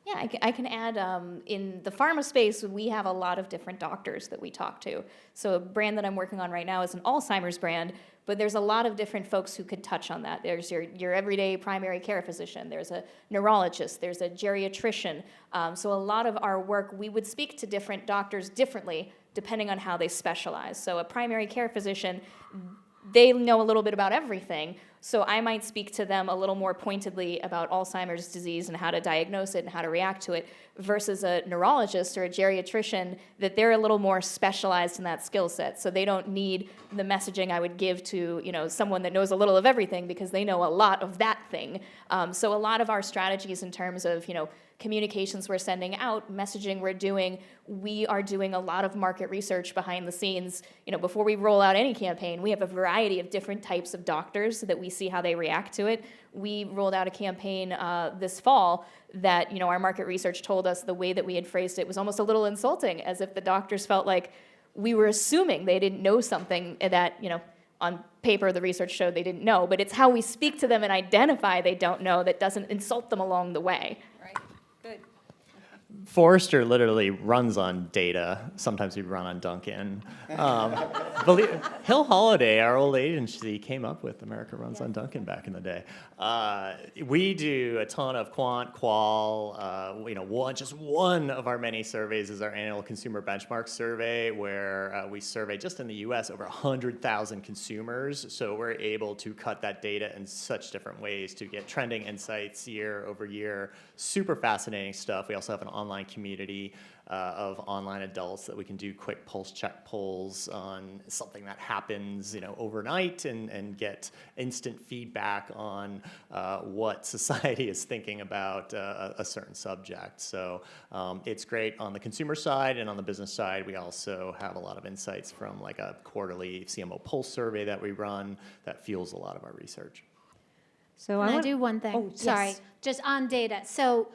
Yeah, I can add, in the pharma space, we have a lot of different doctors that we talk to. So a brand that I'm working on right now is an Alzheimer's brand, but there's a lot of different folks who could touch on that. There's your everyday primary care physician, there's a neurologist, there's a geriatrician. So a lot of our work, we would speak to different doctors differently depending on how they specialize. So a primary care physician, they know a little bit about everything. So I might speak to them a little more pointedly about Alzheimer's disease and how to diagnose it and how to react to it, versus a neurologist or a geriatrician that they're a little more specialized in that skill set. So they don't need the messaging I would give to someone that knows a little of everything because they know a lot of that thing. So a lot of our strategies in terms of communications we're sending out, messaging we're doing, we are doing a lot of market research behind the scenes. Before we roll out any campaign, we have a variety of different types of doctors so that we see how they react to it. We rolled out a campaign this fall that our market research told us the way that we had phrased it was almost a little insulting, as if the doctors felt like we were assuming they didn't know something that on paper the research showed they didn't know, but it's how we speak to them and identify they don't know that doesn't insult them along the way. Right, good. Forrester literally runs on data. Sometimes we run on Duncan. Hill Holiday, our old agency, came up with America Runs on Duncan back in the day. We do a ton of quant, qual. Just one of our many surveys is our annual consumer benchmark survey, where we survey just in the U.S. over 100,000 consumers. So we're able to cut that data in such different ways to get trending insights year over year. Super fascinating stuff. We also have an online community of online adults that we can do quick pulse check polls on something that happens overnight and get instant feedback on what society is thinking about a certain subject. So it's great on the consumer side, and on the business side we also have a lot of insights from like a quarterly CMO pulse survey that we run that fuels a lot of our research. So Can I do one thing? Oh, Sorry, yes. just on data. So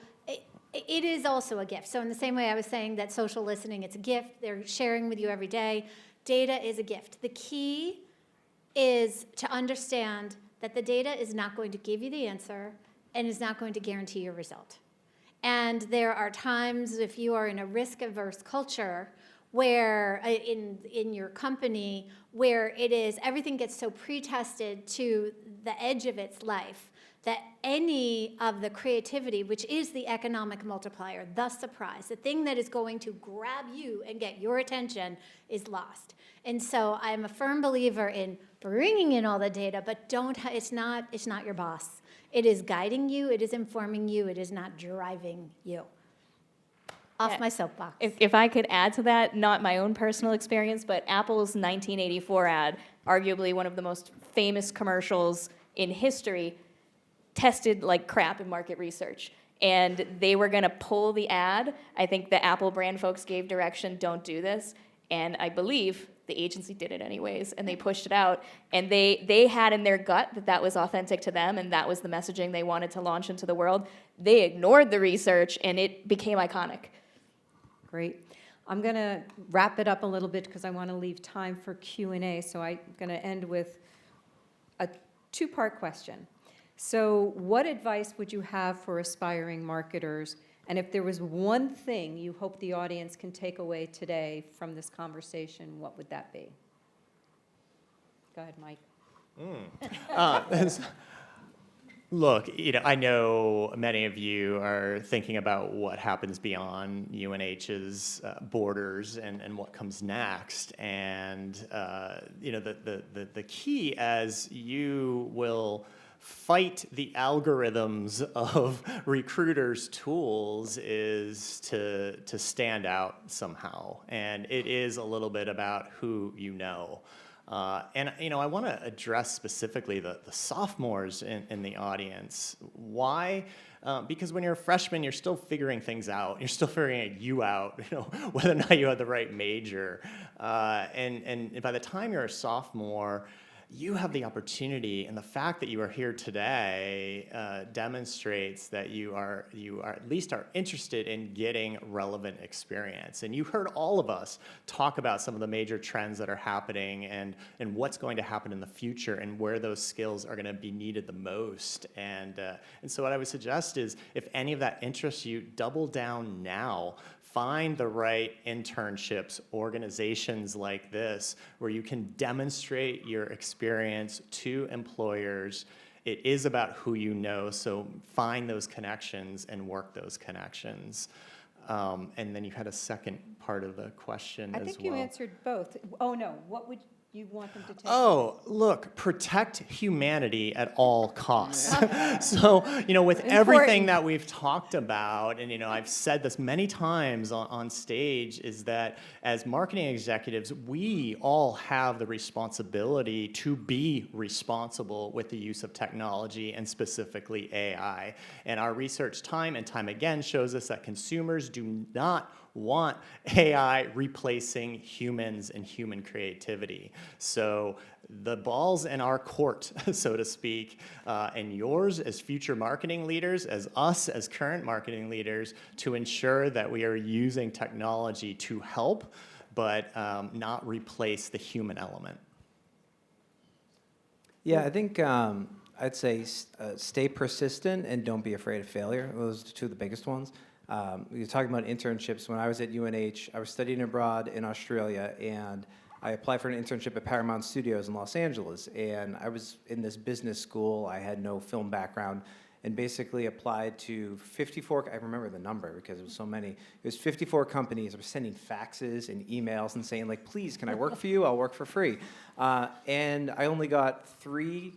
it is also a gift. So in the same way I was saying that social listening, it's a gift. They're sharing with you every day. Data is a gift. The key is to understand that the data is not going to give you the answer and is not going to guarantee your result. And there are times, if you are in a risk-averse culture, where in your company, where it is everything gets so pre-tested to the edge of its life, that any of the creativity, which is the economic multiplier, the surprise, the thing that is going to grab you and get your attention, is lost. And so I'm a firm believer in bringing in all the data, but it's not your boss. It is guiding you, it is informing you, it is not driving you. Off my soapbox. If I could add to that, not my own personal experience, but Apple's 1984 ad, arguably one of the most famous commercials in history, tested like crap in market research. And they were going to pull the ad. I think the Apple brand folks gave direction, don't do this. And I believe the agency did it anyways, and they pushed it out. And they had in their gut that that was authentic to them, and that was the messaging they wanted to launch into the world. They ignored the research, and it became iconic. Great. I'm going to wrap it up a little bit because I want to leave time for Q&A. So I'm going to end with a two-part question. So what advice would you have for aspiring marketers? And if there was one thing you hope the audience can take away today from this conversation, what would that be? Go ahead, Mike. Look, I know many of you are thinking about what happens beyond UNH's borders and what comes next. And the key, as you will fight the algorithms of recruiters' tools, is to stand out somehow. And it is a little bit about who you know. And I want to address specifically the sophomores in the audience. Why? Because when you're a freshman, you're still figuring things out. You're still figuring you out, whether or not you have the right major. And by the time you're a sophomore, you have the opportunity, and the fact that you are here today demonstrates that you are at least are interested in getting relevant experience. And you heard all of us talk about some of the major trends that are happening and what's going to happen in the future and where those skills are going to be needed the most. And so what I would suggest is, if any of that interests you, double down now. Find the right internships, organizations like this, where you can demonstrate your experience to employers. It is about who you know, so find those connections and work those connections. And then you had a second part of the question as well. I think you answered both. Oh, no. What would you want them to take? Oh, look, protect humanity at all costs. So, with everything that we've talked about, and, I've said this many times on stage, is that as marketing executives, we all have the responsibility to be responsible with the use of technology, and specifically AI. And our research time and time again shows us that consumers do not want AI replacing humans and human creativity. So the ball's in our court, so to speak, and yours as future marketing leaders, as us as current marketing leaders, to ensure that we are using technology to help, but not replace the human element. Yeah, I think I'd say stay persistent and don't be afraid of failure. Those are two of the biggest ones. You're talking about internships. When I was at UNH, I was studying abroad in Australia, and I applied for an internship at Paramount Studios in Los Angeles. And I was in this business school. I had no film background, and basically applied to 54, I remember the number because it was so many. It was 54 companies. I was sending faxes and emails and saying, like, please, can I work for you? I'll work for free. And I only got 3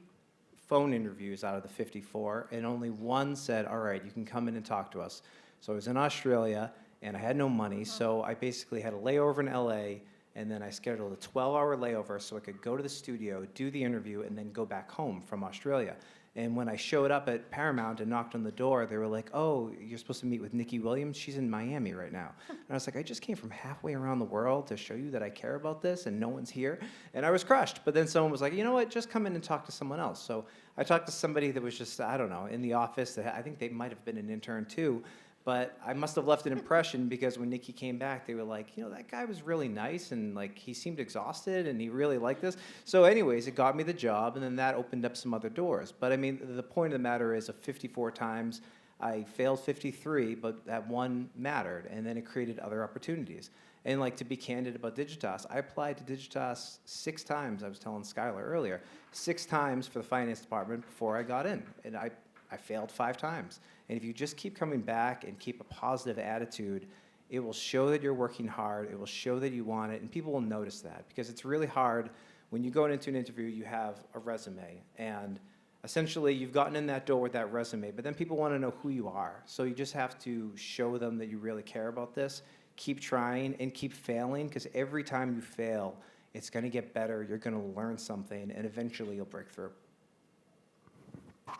phone interviews out of the 54, and only one said, all right, you can come in and talk to us. So I was in Australia, and I had no money, so I basically had a layover in LA, and then I scheduled a 12-hour layover so I could go to the studio, do the interview, and then go back home from Australia. And when I showed up at Paramount and knocked on the door, they were like, oh, you're supposed to meet with Nikki Williams? She's in Miami right now. And I was like, I just came from halfway around the world to show you that I care about this, and no one's here. And I was crushed. But then someone was like, you know what, just come in and talk to someone else. So I talked to somebody that was just, I don't know, in the office. I think they might have been an intern too. But I must have left an impression, because when Nikki came back, they were like, that guy was really nice, and like he seemed exhausted, and he really liked this. So anyways, it got me the job, and then that opened up some other doors. But I mean, the point of the matter is, of 54 times, I failed 53, but that one mattered, and then it created other opportunities. And like, to be candid about Digitas, I applied to Digitas 6 times. I was telling Skylar earlier, 6 times for the finance department before I got in, and I failed 5 times. And if you just keep coming back and keep a positive attitude, it will show that you're working hard. It will show that you want it, and people will notice that, because it's really hard when you go into an interview. You have a resume, and essentially you've gotten in that door with that resume, but then people want to know who you are. So you just have to show them that you really care about this. Keep trying and keep failing, because every time you fail, it's going to get better. You're going to learn something, and eventually you'll break through.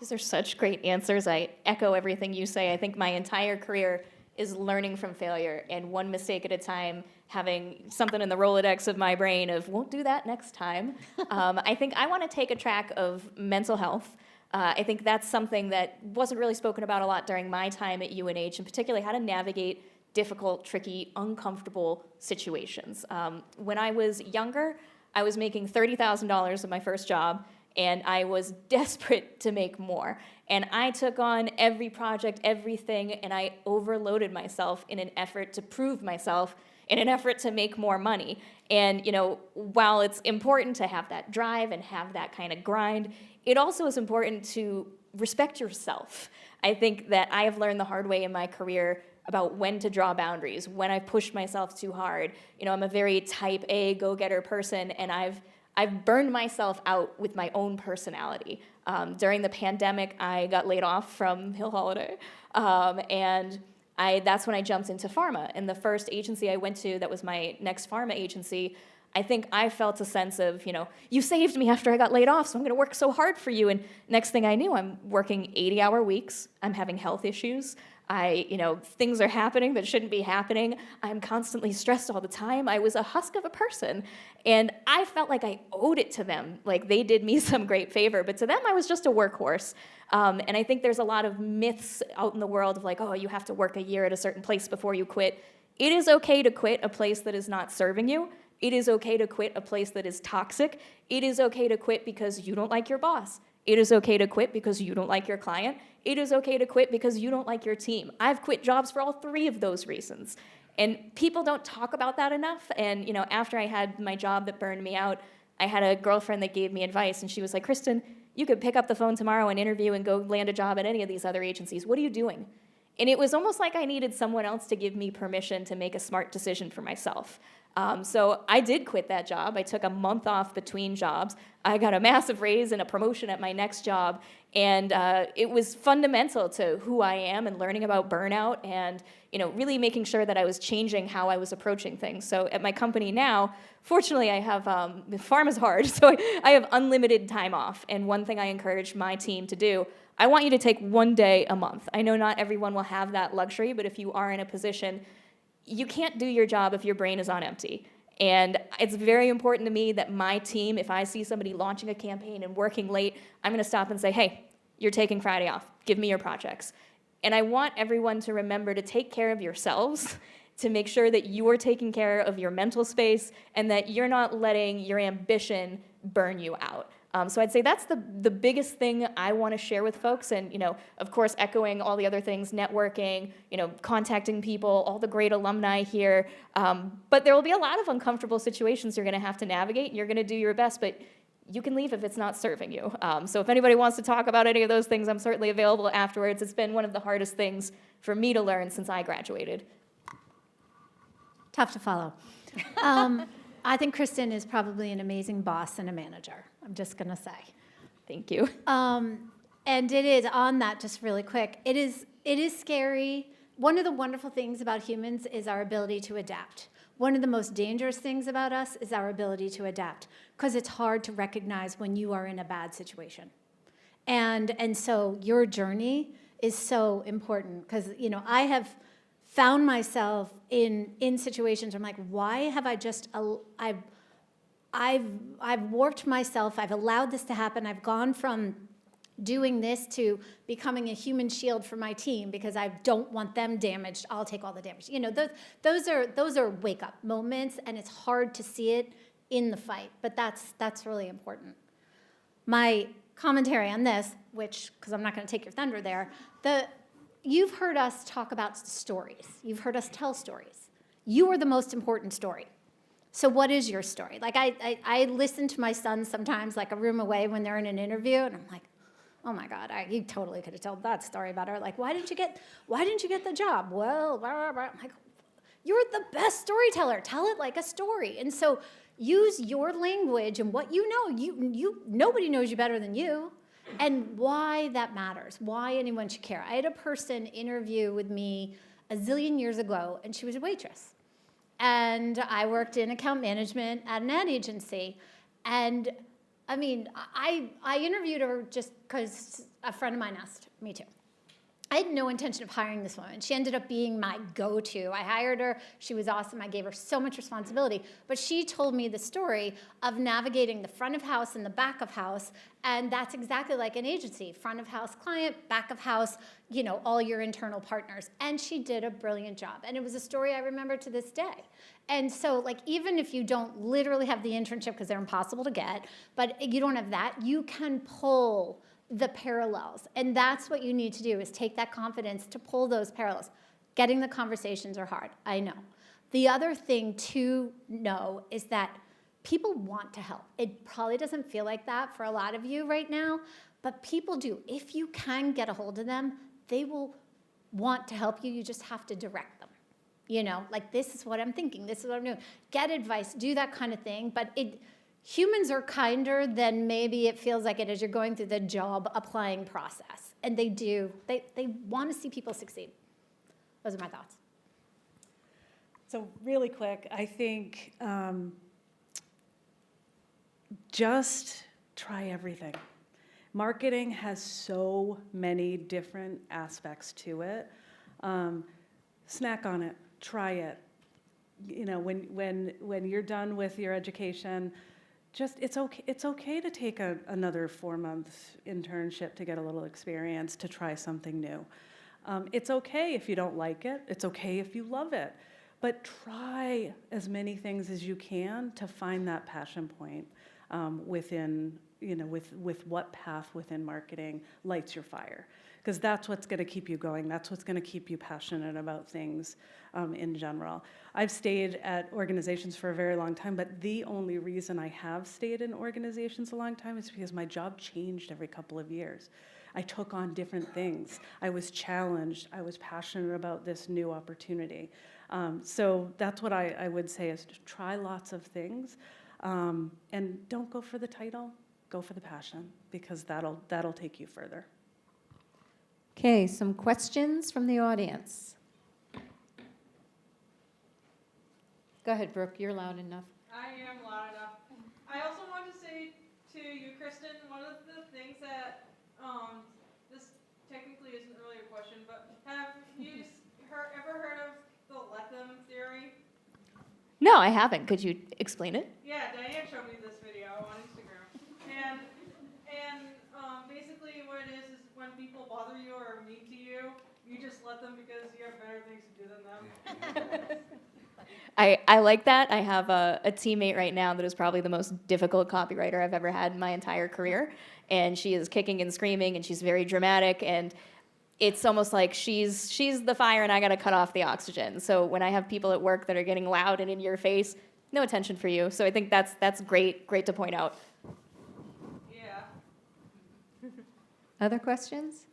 These are such great answers. I echo everything you say. I think my entire career is learning from failure, and one mistake at a time, having something in the Rolodex of my brain of won't do that next time. I think I want to take a track of mental health. I think that's something that wasn't really spoken about a lot during my time at UNH, and particularly how to navigate difficult, tricky, uncomfortable situations. When I was younger, I was making $30,000 at my first job, and I was desperate to make more. And I took on every project, everything, and I overloaded myself in an effort to prove myself, in an effort to make more money. And, you know, while it's important to have that drive and have that kind of grind, it also is important to respect yourself. I think that I have learned the hard way in my career about when to draw boundaries, when I push myself too hard. You know, I'm a very type A go-getter person, and I've burned myself out with my own personality. During the pandemic, I got laid off from Hill Holiday, and that's when I jumped into pharma. And the first agency I went to that was my next pharma agency, I think I felt a sense of, you know, you saved me after I got laid off, so I'm gonna work so hard for you. And next thing I knew, I'm working 80-hour weeks, I'm having health issues, things are happening that shouldn't be happening. I'm constantly stressed all the time. I was a husk of a person. And I felt like I owed it to them. Like they did me some great favor, but to them, I was just a workhorse. And I think there's a lot of myths out in the world of like, oh, you have to work a year at a certain place before you quit. It is okay to quit a place that is not serving you. It is okay to quit a place that is toxic. It is okay to quit because you don't like your boss. It is okay to quit because you don't like your client. It is okay to quit because you don't like your team. I've quit jobs for all three of those reasons. And people don't talk about that enough. And, you know, after I had my job that burned me out, I had a girlfriend that gave me advice, and she was like, Kristen, you could pick up the phone tomorrow and interview and go land a job at any of these other agencies. What are you doing? And it was almost like I needed someone else to give me permission to make a smart decision for myself. So I did quit that job. I took a month off between jobs. I got a massive raise and a promotion at my next job. And it was fundamental to who I am and learning about burnout and, you know, really making sure that I was changing how I was approaching things. So at my company now, fortunately, I have, farm is hard, so I have unlimited time off. And one thing I encourage my team to do, I want you to take one day a month. I know not everyone will have that luxury, but if you are in a position, you can't do your job if your brain is on empty. And it's very important to me that my team, if I see somebody launching a campaign and working late, I'm gonna stop and say, hey, you're taking Friday off, give me your projects. And I want everyone to remember to take care of yourselves, to make sure that you are taking care of your mental space and that you're not letting your ambition burn you out. So I'd say that's the biggest thing I want to share with folks, and, you know, of course, echoing all the other things, networking, you know, contacting people, all the great alumni here. But there will be a lot of uncomfortable situations you're going to have to navigate, and you're going to do your best, but you can leave if it's not serving you. So if anybody wants to talk about any of those things, I'm certainly available afterwards. It's been one of the hardest things for me to learn since I graduated. Tough to follow. I think Kristen is probably an amazing boss and a manager. I'm just going to say. Thank you. And it is, on that, just really quick, it is scary. One of the wonderful things about humans is our ability to adapt. One of the most dangerous things about us is our ability to adapt, because it's hard to recognize when you are in a bad situation. And so your journey is so important, because, you know, I have found myself in situations where I'm like, why have I just, I've warped myself, I've allowed this to happen, I've gone from doing this to becoming a human shield for my team because I don't want them damaged, I'll take all the damage. You know, those are wake-up moments, and it's hard to see it in the fight, but that's really important. My commentary on this, which, because I'm not going to take your thunder there, you've heard us talk about stories. You've heard us tell stories. You are the most important story. So what is your story? Like, I listen to my sons sometimes, like a room away, when they're in an interview, and I'm like, oh my God, you totally could have told that story about her. Like, why didn't you get the job? Well, blah, blah, blah. I'm like, you're the best storyteller. Tell it like a story. And so use your language and what you know. Nobody knows you better than you. And why that matters, why anyone should care. I had a person interview with me a zillion years ago, and she was a waitress. And I worked in account management at an ad agency. And I mean, I interviewed her just because a friend of mine asked me to. I had no intention of hiring this woman. She ended up being my go-to. I hired her. She was awesome. I gave her so much responsibility. But she told me the story of navigating the front of house and the back of house. And that's exactly like an agency. Front of house client, back of house, you know, all your internal partners. And she did a brilliant job. And it was a story I remember to this day. And so, like, even if you don't literally have the internship because they're impossible to get, but you don't have that, you can pull the parallels. And that's what you need to do, is take that confidence to pull those parallels. Getting the conversations are hard, I know. The other thing to know is that people want to help. It probably doesn't feel like that for a lot of you right now, but people do. If you can get a hold of them, they will want to help you. You just have to direct them. You know, like, this is what I'm thinking, this is what I'm doing. Get advice, do that kind of thing, but humans are kinder than maybe it feels like it as you're going through the job applying process. And they do. They want to see people succeed. Those are my thoughts. So really quick, I think just try everything. Marketing has so many different aspects to it. Snack on it, try it. You know, when you're done with your education, just it's okay to take another 4-month internship to get a little experience, to try something new. It's okay if you don't like it. It's okay if you love it. But try as many things as you can to find that passion point within, you know, with what path within marketing lights your fire. Because that's what's going to keep you going. That's what's going to keep you passionate about things in general. I've stayed at organizations for a very long time, but the only reason I have stayed in organizations a long time is because my job changed every couple of years. I took on different things. I was challenged. I was passionate about this new opportunity. So that's what I would say, is to try lots of things, and don't go for the title. Go for the passion, because that'll take you further. Okay, some questions from the audience. Go ahead, Brooke, you're loud enough. I am loud enough. I also want to say to you, Kristen, one of the things that, this technically isn't really a question, but have you ever heard of the let them theory? No, I haven't. Could you explain it? Yeah, Diane showed me this video on Instagram. And basically what it is when people bother you or are mean to you, you just let them because you have better things to do than them. I like that. I have a teammate right now that is probably the most difficult copywriter I've ever had in my entire career. And she is kicking and screaming, and she's very dramatic, and it's almost like she's the fire and I got to cut off the oxygen. So when I have people at work that are getting loud and in your face, no attention for you. So I think that's great to point out. Yeah. Other questions?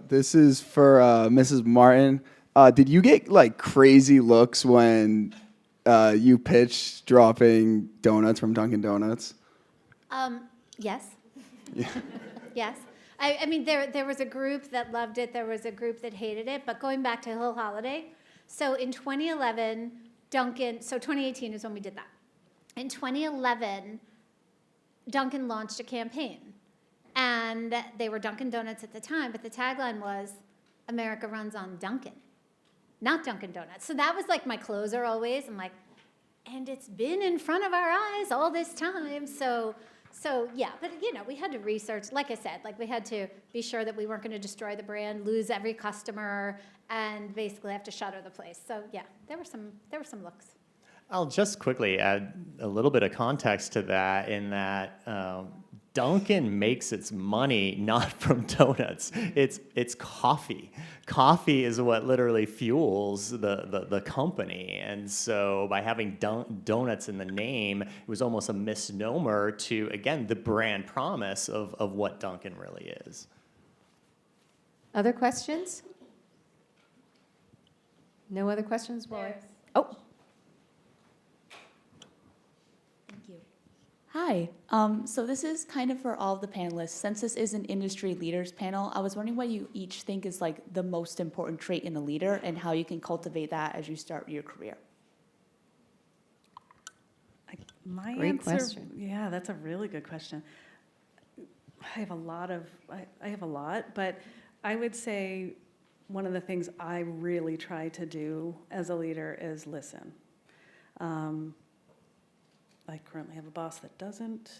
This is for Mrs. Martin. Did you get like crazy looks when you pitched dropping donuts from Dunkin' Donuts? Yes. Yeah. Yes. I mean, there was a group that loved it. There was a group that hated it. But going back to Hill Holiday, so in 2011, so 2018 is when we did that. In 2011, Dunkin' launched a campaign. And they were Dunkin' Donuts at the time, but the tagline was, America runs on Dunkin', not Dunkin' Donuts. So that was like my closer always. I'm like, and it's been in front of our eyes all this time. So yeah, but you know, we had to research, like I said, like we had to be sure that we weren't going to destroy the brand, lose every customer, and basically have to shutter the place. So yeah, there were some looks. I'll just quickly add a little bit of context to that, in that Dunkin' makes its money not from donuts. It's coffee. Coffee is what literally fuels the company. And so by having donuts in the name, it was almost a misnomer to, again, the brand promise of what Dunkin' really is. Other questions? No other questions? Well, oh. Hi, so this is kind of for all of the panelists. Since this is an industry leaders panel, I was wondering what you each think is like the most important trait in a leader and how you can cultivate that as you start your career. My Great answer, question. yeah, that's a really good question. I have a lot, but I would say one of the things I really try to do as a leader is listen. I currently have a boss that doesn't,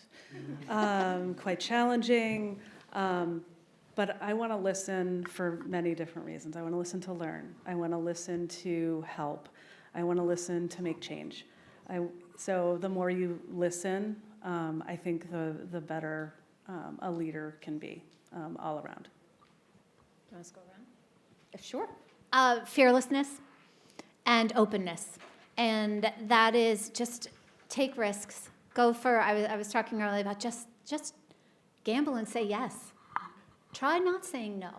quite challenging, but I want to listen for many different reasons. I want to listen to learn. I want to listen to help. I want to listen to make change. So the more you listen, I think the better a leader can be all around. Do you want us to go around? Sure. Fearlessness and openness. And that is just take risks. Go for, I was talking earlier about just gamble and say yes. Try not saying no.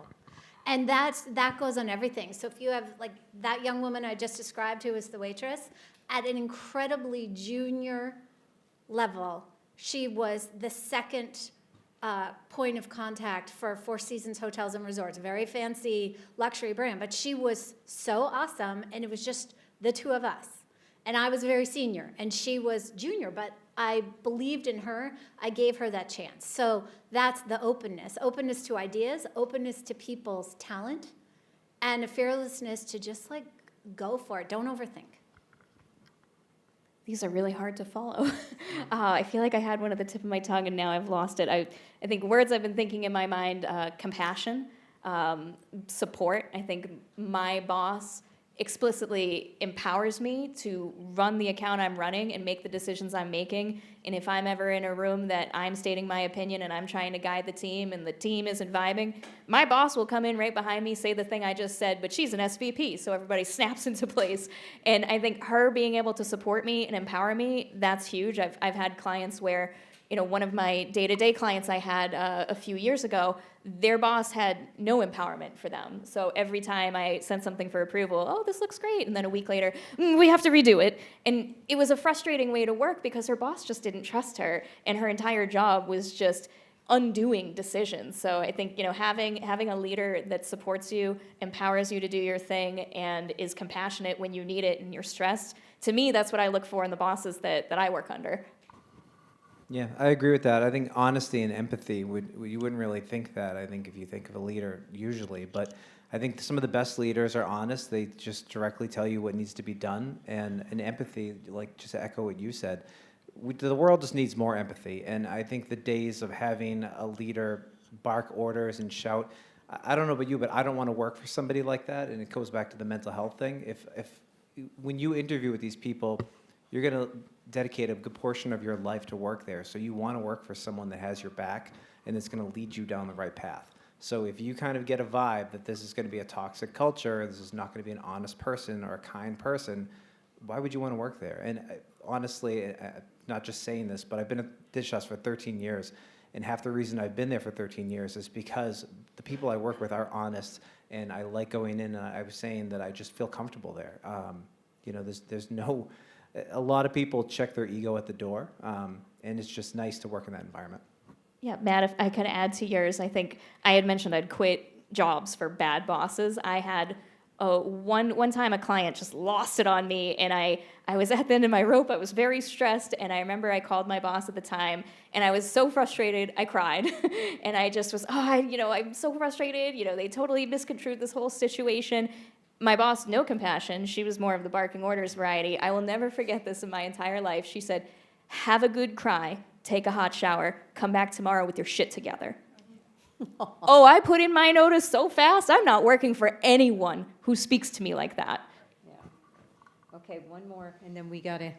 And that goes on everything. So if you have, like, that young woman I just described who was the waitress, at an incredibly junior level, she was the second point of contact for Four Seasons Hotels and Resorts, a very fancy luxury brand. But she was so awesome, and it was just the two of us. And I was very senior, and she was junior, but I believed in her. I gave her that chance. So that's the openness. Openness to ideas, openness to people's talent, and a fearlessness to just, like, go for it. Don't overthink. These are really hard to follow. I feel like I had one at the tip of my tongue, and now I've lost it. I think words I've been thinking in my mind, compassion, support. I think my boss explicitly empowers me to run the account I'm running and make the decisions I'm making. And if I'm ever in a room that I'm stating my opinion and I'm trying to guide the team and the team isn't vibing, my boss will come in right behind me, say the thing I just said, but she's an SVP, so everybody snaps into place. And I think her being able to support me and empower me, that's huge. I've had clients where, one of my day-to-day clients I had a few years ago, their boss had no empowerment for them. So every time I sent something for approval, oh, this looks great. And then a week later, we have to redo it. And it was a frustrating way to work because her boss just didn't trust her. And her entire job was just undoing decisions. So I think, having a leader that supports you, empowers you to do your thing, and is compassionate when you need it and you're stressed, to me, that's what I look for in the bosses that I work under. Yeah, I agree with that. I think honesty and empathy, you wouldn't really think that, I think, if you think of a leader usually. But I think some of the best leaders are honest. They just directly tell you what needs to be done. And empathy, like, just to echo what you said, the world just needs more empathy. And I think the days of having a leader bark orders and shout, I don't know about you, but I don't want to work for somebody like that. And it goes back to the mental health thing. When you interview with these people, you're going to dedicate a good portion of your life to work there. So you want to work for someone that has your back and it's going to lead you down the right path. So if you kind of get a vibe that this is going to be a toxic culture, this is not going to be an honest person or a kind person, why would you want to work there? And honestly, not just saying this, but I've been at Digitas for 13 years, and half the reason I've been there for 13 years is because the people I work with are honest, and I like going in, and I was saying that I just feel comfortable there. There's no... A lot of people check their ego at the door, and it's just nice to work in that environment. Yeah, Matt, if I could add to yours, I think I had mentioned I'd quit jobs for bad bosses. I had one time a client just lost it on me, and I was at the end of my rope. I was very stressed, and I remember I called my boss at the time, and I was so frustrated, I cried. And I just was, I'm so frustrated. They totally misconstrued this whole situation. My boss, no compassion. She was more of the barking orders variety. I will never forget this in my entire life. She said, have a good cry, take a hot shower, come back tomorrow with your shit together. Oh, I put in my notice so fast. I'm not working for anyone who speaks to me like that. Yeah. Okay, one more, and then we got to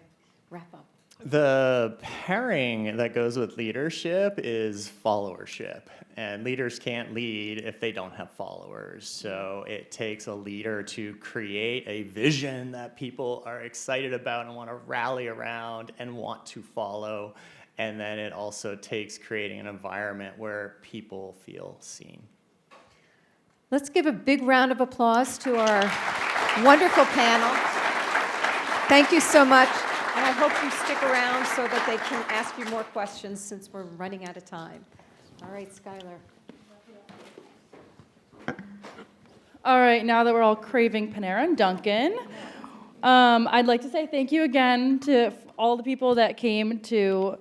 wrap up. The pairing that goes with leadership is followership. And leaders can't lead if they don't have followers. So it takes a leader to create a vision that people are excited about and want to rally around and want to follow. And then it also takes creating an environment where people feel seen. Let's give a big round of applause to our wonderful panel. Thank you so much. And I hope you stick around so that they can ask you more questions since we're running out of time. All right, Skylar. All right, now that we're all craving Panera and Dunkin', I'd like to say thank you again to all the people that came to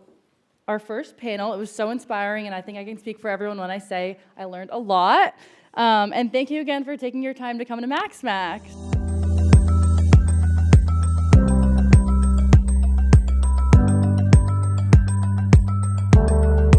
our first panel. It was so inspiring, and I think I can speak for everyone when I say I learned a lot. And thank you again for taking your time to come to SMAC.